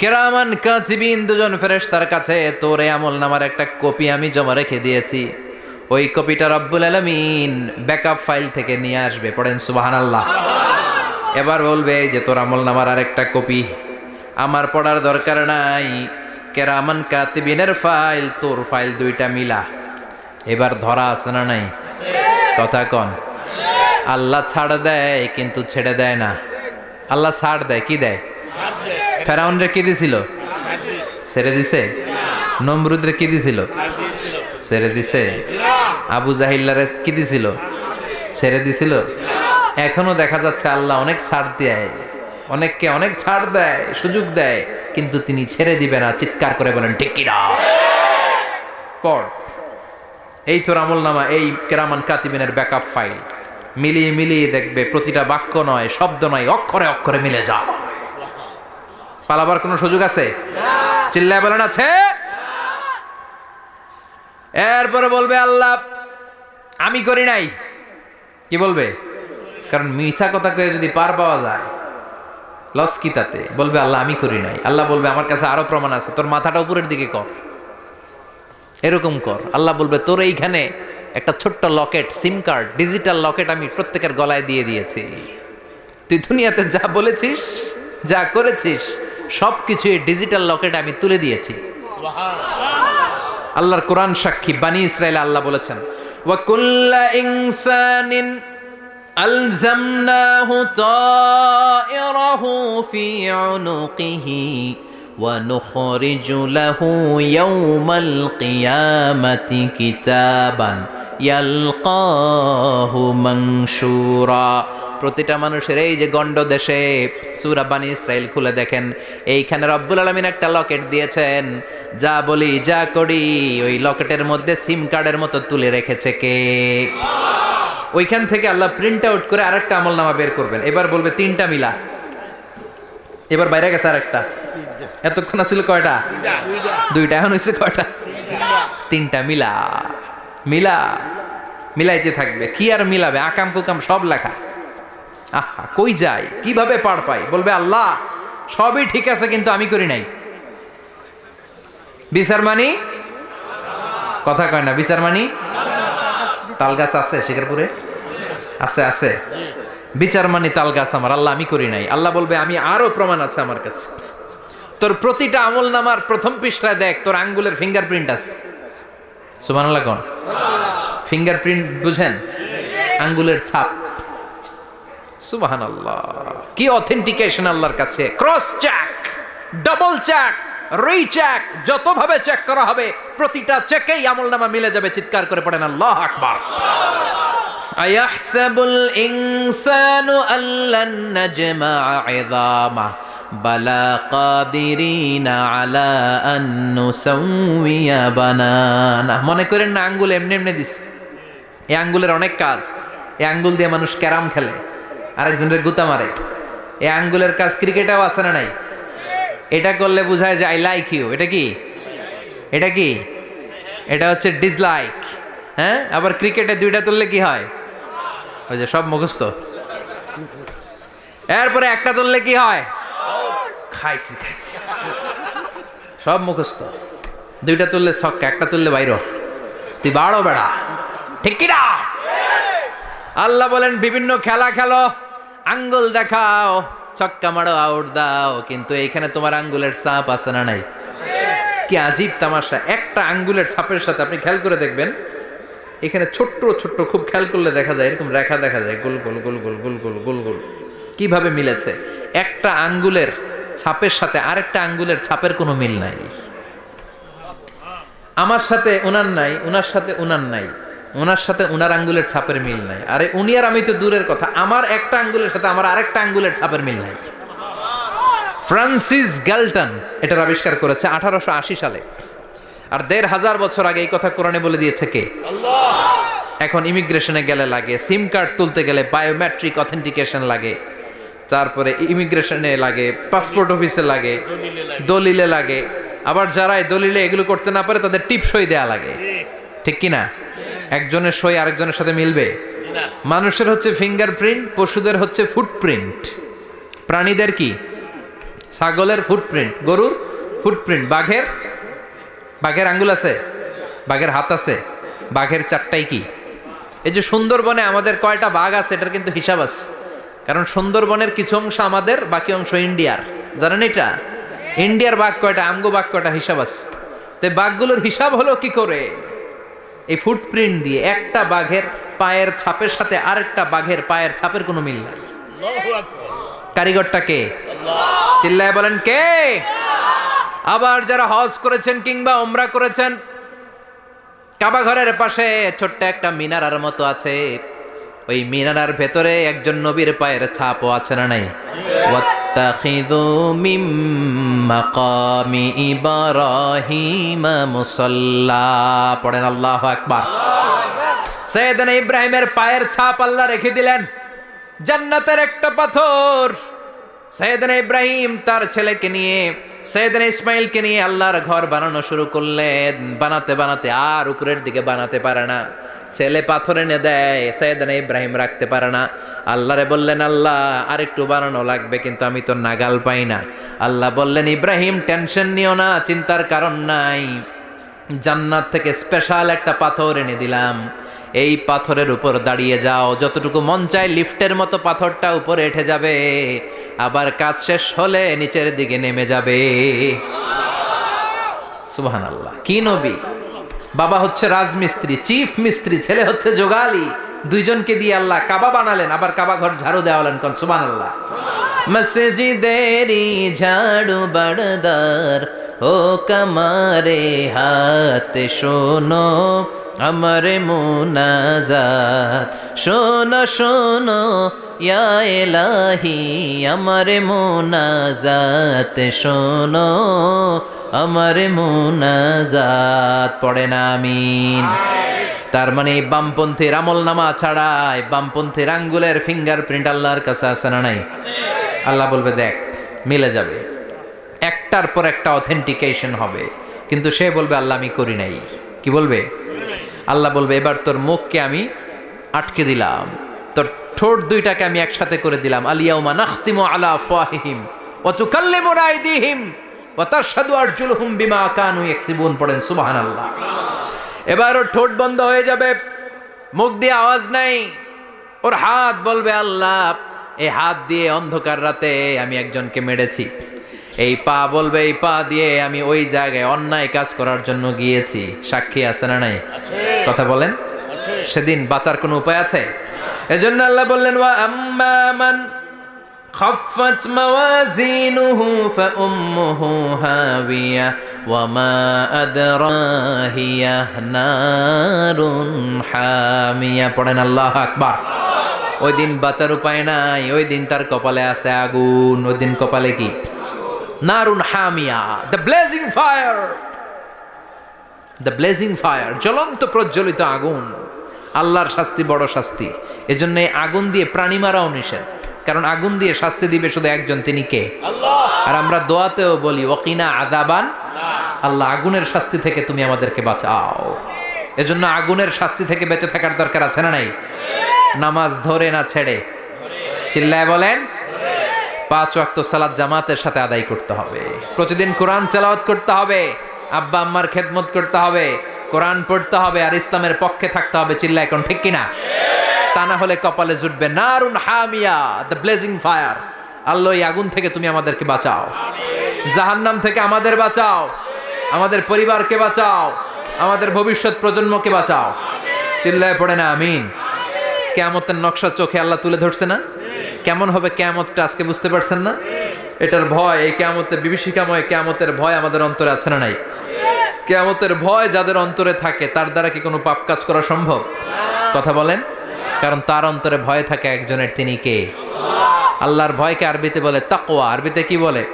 কেরামান কাতিবিন দুজন ফেরেশতার কাছে তোর আমল নামার একটা কপি আমি জমা রেখে দিয়েছি। ওই কপিটা রব্বুল আলামিন ব্যাকআপ ফাইল থেকে নিয়ে আসবে। পড়েন সুবহানাল্লাহ। এবার বলবে এই যে তোর আমল নামার আরেকটা কপি আমার পড়ার দরকার নাই, কেরামান কাতিবিনের ফাইল তোর ফাইল দুইটা মিলা। এবার ধরা আছে না নাই? কথা কন। আল্লাহ ছাড় দেয় কিন্তু ছেড়ে দেয় না। আল্লাহ ছাড় দেয়, কি দেয়? ফেরাউনরে কি দিছিল? ছেড়ে দিছে। নমরুদরে কি দিছিল? ছেড়ে দিছে। আবু জাহিল্লারে কি দিছিল? ছেড়ে দিছিল। এখনো দেখা যাচ্ছে আল্লাহ অনেক ছাড় দেয়, অনেককে অনেক ছাড় দেয়, সুযোগ দেয়, কিন্তু তিনি ছেড়ে দিবে না। চিৎকার করে বলেন ঠিক কিনা? পড় এই তোর আমল নামা, এই কেরামান কাতিবিনের ব্যাকআপ ফাইল মিলিয়ে মিলিয়ে দেখবে প্রতিটা বাক্য নয়, শব্দ নয়, অক্ষরে অক্ষরে মিলে যা। পালাবার কোনো সুযোগ আছে? চিল্লায় বলেন আছে। এরপরে বলবে আল্লাহ আমি করি নাই। কি বলবে? কারণ মিছা কথা কয়ে যদি পার পাওয়া যায় লস কি তাতে? বলবে আল্লাহ আমি করি নাই। আল্লাহ বলবে আমার কাছে আরো প্রমাণ আছে, তোর মাথাটা উপরের দিকে কর, এরকম কর। আল্লাহ বলবে তোর এইখানে একটা ছোট্ট লকেট, সিম কার্ড, ডিজিটাল লকেট আমি প্রত্যেকের গলায় দিয়ে দিয়েছি। তুই দুনিয়াতে যা বলেছিস, যা করেছিস, সবকিছু এই ডিজিটাল লকেট আমি তুলে দিয়েছি। আল্লাহর কোরআন সাক্ষী। বানি ইসরাইল আল্লাহ বলেছেন ওয়া কুল্লা ইনসানিন আলজামনাহু তায়রাহু ফি উনুকিহি ওয়া নুখরিজু লাহু ইয়াওমাল কিয়ামাতি কিতাবান ইয়ালকাহু মানশুরা। প্রতিটা মানুষের এই যে গন্ড দেশে সূরা বানি ইসরাইল খুলে দেখেন, এইখানে রব্বুল আলামিন একটা লকেট দিয়েছেন। যা বলি যা করি ওই লকেটের মধ্যে সিম কার্ডের মতো তুলে রেখেছে কে? ওইখান থেকে আল্লাহ প্রিন্ট আউট করে আরেকটা আমলনামা বের করবেন। এবার বলবে তিনটা মিলা। এবার বাইরে গেছে আরেকটা। এতক্ষণ ছিল কয়টা? দুইটা। এখন হয়েছে কয়টা? তিনটা। মিলা মিলা মিলাইতে থাকবে। কি আর মিলাবে? আকাম কুকাম সব লেখা। আহা, কই যায়, কিভাবে পার পাই? বলবে আল্লাহ সবই ঠিক আছে কিন্তু আমি করি নাই। বিচার মানি? কথা কয় না। বিচার মানি? তাল গাছ আছে শিকারপুরে? আছে আছে। বিচার মানি তাল গাছ আমার। আল্লাহ আমি করি নাই। আল্লাহ বলবে আমি আরো প্রমাণ আছে আমার কাছে। তোর প্রতিটা আমল নামার প্রথম পৃষ্ঠায় দেখ তোর আঙ্গুলের ফিঙ্গারপ্রিন্ট আছে। সুবহানাল্লাহ কোন? ফিঙ্গারপ্রিন্ট বুঝেন? আঙ্গুলের ছাপ। সুবহানাল্লাহ, কি অথেন্টিকেশন আল্লাহর কাছে। Cross check, double check, recheck, যতভাবে চেক করা হবে প্রতিটা চেকেই আমলনামা মিলে যাবে। চিৎকার করে পড়েন আল্লাহু আকবার। আয়াহসাবুল ইনসানু আল্লান নাজমা'a 'ইযামা বালা কাদিরিনা আলা আন নুসাউইয়া বানানা। মনে করেন না আঙ্গুল এমনি এমনি দিছে। এই আঙ্গুলের অনেক কাজ। এই আঙ্গুল দিয়ে মানুষ ক্যারাম খেলে, আরেকজনের গুতা মারে। এই আঙ্গুলের কাজ ক্রিকেটেও আছে না নাই? এটা করলে বোঝায় যে আই লাইক ইউ। এটা কি? এটা কি? এটা হচ্ছে ডিসলাইক। হ্যাঁ, আবার ক্রিকেটে দুইটা তুললে কি হয়? ওই যে সব মুখস্থ। এরপরে একটা তুললে কি হয়? খাইছি খাইছি, সব মুখস্থ। দুইটা তুললে ছক্কা, একটা তুললে বাইরো। তুই বাড়ো বেড়া, ঠিক কিনা? আল্লাহ বলেন বিভিন্ন খেলা খেলো, আঙ্গুল দেখাও, ছক্কা মারো, আউট দাও, কিন্তু এইখানে তোমার আঙ্গুলের ছাপ আছে না নাই? কি আজীব তামাশা। একটা আঙ্গুলের ছাপের সাথে আপনি খেয়াল করে দেখবেন, এখানে ছোট্ট ছোট্ট খুব খেয়াল করলে দেখা যায় এরকম রেখা দেখা যায়, গোল গোল গোল গোল গোল গোল গোল গোল। কিভাবে মিলেছে? একটা আঙ্গুলের ছাপের সাথে আরেকটা আঙ্গুলের ছাপের কোনো মিল নাই। আমার সাথে ওনার নাই, ওনার সাথে ওনার নাই, ওনার সাথে ওনার আঙ্গুলের ছাপের মিল নাই। আরে উনি আর আমি তো দূরের কথা, আমার একটা আঙ্গুলের সাথে আমার আরেকটা আঙ্গুলের ছাপের মিল নাই। ফ্রান্সিস গ্যালটন এটার আবিষ্কার করেছে 1880 সালে। আর 1500 বছর আগে এই কথা কোরআনে বলে দিয়েছে কে? আল্লাহ। এখন ইমিগ্রেশনে গেলে লাগে, সিম কার্ড তুলতে গেলে বায়োমেট্রিক অথেন্টিকেশন লাগে, তারপরে ইমিগ্রেশনে লাগে, পাসপোর্ট অফিসে লাগে, দলিলে লাগে। আবার যারা এই দলিলে এগুলো করতে না পারে তাদের টিপ সই দেয়া লাগে, ঠিক কি না? একজনের সই আরেকজনের সাথে মিলবে? মানুষের হচ্ছে ফিঙ্গারপ্রিন্ট, পশুদের হচ্ছে ফুটপ্রিন্ট। প্রাণীদের কি? ছাগলের ফুটপ্রিন্ট, গরুর ফুটপ্রিন্ট, বাঘের আঙ্গুল আছে, বাঘের হাত আছে, বাঘের চারটাই কি? এই যে সুন্দরবনে আমাদের কয়টা বাঘ আছে এটার কিন্তু হিসাব আছে, কারণ সুন্দরবনের কিছু অংশ আমাদের, বাকি অংশ ইন্ডিয়ার। জানেন এটা? ইন্ডিয়ার বাঘ কয়টা, আমগো বাঘ কয়টা, হিসাব আছে। তো বাঘগুলোর হিসাব হলো কি করে? এই ফুটপ্রিন্ট দিয়ে। একটা বাঘের পায়ের ছাপের সাথে আরেকটা বাঘের পায়ের ছাপের কোনো মিল নাই। কারিগরটা কে? চিল্লায় বলেন কে? আবার যারা হজ করেছেন কিংবা উমরা করেছেন, কাবা ঘরের পাশে ছোট্ট একটা মিনারার মতো আছে, ওই মিনারার ভেতরে একজন নবীর পায়ের ছাপও আছে না নাই? ওয়াত্তাখিযু মিম মাকামি ইব্রাহিম মুসাল্লা, পড়েন আল্লাহু আকবার। সাইয়েদনা ইব্রাহিমের পায়ের ছাপ আল্লাহ রেখে দিলেন জান্নাতের একটা পাথর। সাইয়েদনা ইব্রাহিম তার ছেলেকে নিয়ে, সাইয়েদনা ইসমাইলকে নিয়ে আল্লাহর ঘর বানানো শুরু করলেন। বানাতে বানাতে আর উপরের দিকে বানাতে পারে না, ছেলে পাথর এনে দেয়, সাইয়েদনা ইব্রাহিম রাখতে পারে না। আল্লাহরে বললেন, আল্লাহ আর একটু বানানো লাগবে, কিন্তু আমি তো নাগাল পাই না। আল্লাহ বললেন, ইব্রাহিম টেনশন নিও না, চিন্তার কারণ নাই, জান্নাত থেকে স্পেশাল একটা পাথর এনে দিলাম, এই পাথরের উপর দাঁড়িয়ে যাও, যতটুকু মন চায় লিফটের মতো পাথরটা উপরে উঠে যাবে, আবার কাজ শেষ হলে নিচের দিকে নেমে যাবে। সুবহানাল্লাহ। কি নবী! বাবা হচ্ছে রাজমিস্ত্রি, চিফ মিস্ত্রি, ছেলে হচ্ছে যোগালি, দুইজনকে দিয়ে আল্লাহ কাবা বানালেন, আবার কাবা ঘর ঝাড়ু দেওয়ালেন। কোন সুবহানাল্লাহ। মসজিদেরি ঝাড়ু বারদার ও কামারে হাত শোনো আমার মুনাজাত, শোনো শোনো ইয়া ইলাহি আমার মুনাজাত, শোনো আমার মুনাজাত, পড়েন আমিন। তার মানে বামপন্থীর আমল নামা ছাড়াই বামপন্থীর আঙ্গুলের ফিঙ্গারপ্রিন্ট আল্লাহর কাছে আছে না নাই? আল্লাহ বলবে দেখ মিলে যাবে, একটার পর একটা অথেন্টিকেশন হবে, কিন্তু সে বলবে আল্লাহ আমি করি নাই। কি বলবে? আল্লাহ বলবে এবার তোর মুখকে আমি আটকে দিলাম, তোর ঠোঁট দুইটাকে আমি একসাথে করে দিলাম। আলিয়াউমা নাখতিমু আলা আফওয়াহিহিম ওয়া তুকাল্লিমুনা আইদিহিম ওয়া তাশহাদু আরজুলুহুম বিমা কানু ইয়াকসিবুন, পড়েন সুবহানাল্লাহ। এবার ওর ঠোঁট বন্ধ হয়ে যাবে, মুখ দিয়ে আওয়াজ নাই, ওর হাত বলবে আল্লাহ এই হাত দিয়ে অন্ধকার রাতে আমি একজনকে মেরেছি, এই পা বলবে এই পা দিয়ে আমি ওই জায়গায় অন্যায় কাজ করার জন্য গিয়েছি। সাক্ষী আছে না নাই? কথা বলেন। সেদিন বাঁচার কোনো উপায় আছে? এজন্য আল্লাহ বললেন ওয়া আম্মা মান খাফফাত মাওয়াজিনুহু ফাউম্মুহু হাবিয়া ওয়া মা আদরাহিয়া নারুন হামিয়া, পড়েন আল্লাহু আকবার। ওই দিন বাঁচার উপায় নাই, ওই দিন তার কপালে আছে আগুন। ওই দিন কপালে কি? নারুন হামিয়া, the blazing fire, the blazing fire, জ্বলন্ত প্রজ্বলিত আগুন। আল্লাহর শাস্তি বড় শাস্তি। এজন্য আগুন দিয়ে প্রাণী মারাও নিষেধ, কারণ আগুন দিয়ে শাস্তি দিবে শুধু একজন, তিনি কে? আল্লাহ। আর আমরা দোয়াতেও বলি ওয়াকিনা আযাবান, আল্লাহ আগুনের শাস্তি থেকে তুমি আমাদেরকে বাঁচাও। এজন্য আগুনের শাস্তি থেকে বেঁচে থাকার দরকার আছে না নাই? নামাজ ধরে না ছেড়ে, চিল্লায় বলেন। 5 ওয়াক্ত সালাত জামাতের সাথে আদায় করতে হবে, প্রতিদিন কোরআন তেলাওয়াত করতে হবে, আব্বা আম্মার খেদমত করতে হবে, কোরআন পড়তে হবে, আর ইসলামের পক্ষে থাকতে হবে। চিল্লায় কোন ঠিক কিনা? তা না হলে কপালে জুটবে নারুন হামিয়া, দ্য ব্লেজিং ফায়ার। আল্লাহ এই আগুন থেকে তুমি আমাদেরকে বাঁচাও, জাহান্নাম থেকে আমাদের বাঁচাও, আমাদের পরিবারকে বাঁচাও, আমাদের ভবিষ্যৎ প্রজন্মকে বাঁচাও। চিল্লায় পড়ে না আমিন। কিয়ামতের নকশা চোখে আল্লাহ তুলে ধরছে না? কেমন হবে কিয়ামতটা আজকে বুঝতে পারছেন না? এটার ভয়, এই কিয়ামতের বিভীষিকাময় কিয়ামতের ভয় আমাদের অন্তরে আছে না নাই? কিয়ামতের ভয় যাদের অন্তরে থাকে তার দ্বারা কি কোনো পাপ কাজ করা সম্ভব? কথা বলেন। কারণ তার অন্তরে ভয় থাকে একজনের, তিনি কে? আল্লাহর ভয়কে আরবিতে বলে তাকওয়া। আরবিতে কি বলে?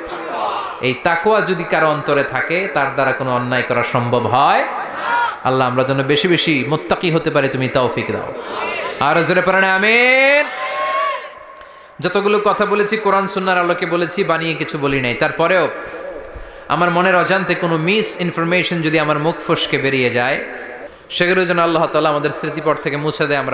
এই তাকওয়া যদি কারো অন্তরে থাকে তার দ্বারা কোনো অন্যায় করা সম্ভব হয়। আল্লাহ আমরা যেন বেশি বেশি মুত্তাকি হতে পারি, তুমি তৌফিক দাও। আর জোরে পড়েন আমিন। যতগুলো কথা বলেছি কোরআন সুন্নাহর আলোকে বলেছি, বানিয়ে কিছু বলি নাই। তারপরেও আমার মনের অজান্তে কোনো মিস ইনফরমেশন যদি আমার মুখ ফসকে বেরিয়ে যায়, সেগুলো যেন আল্লাহ তাআলা আমাদের স্মৃতিপট থেকে মুছে দেয়। আমরা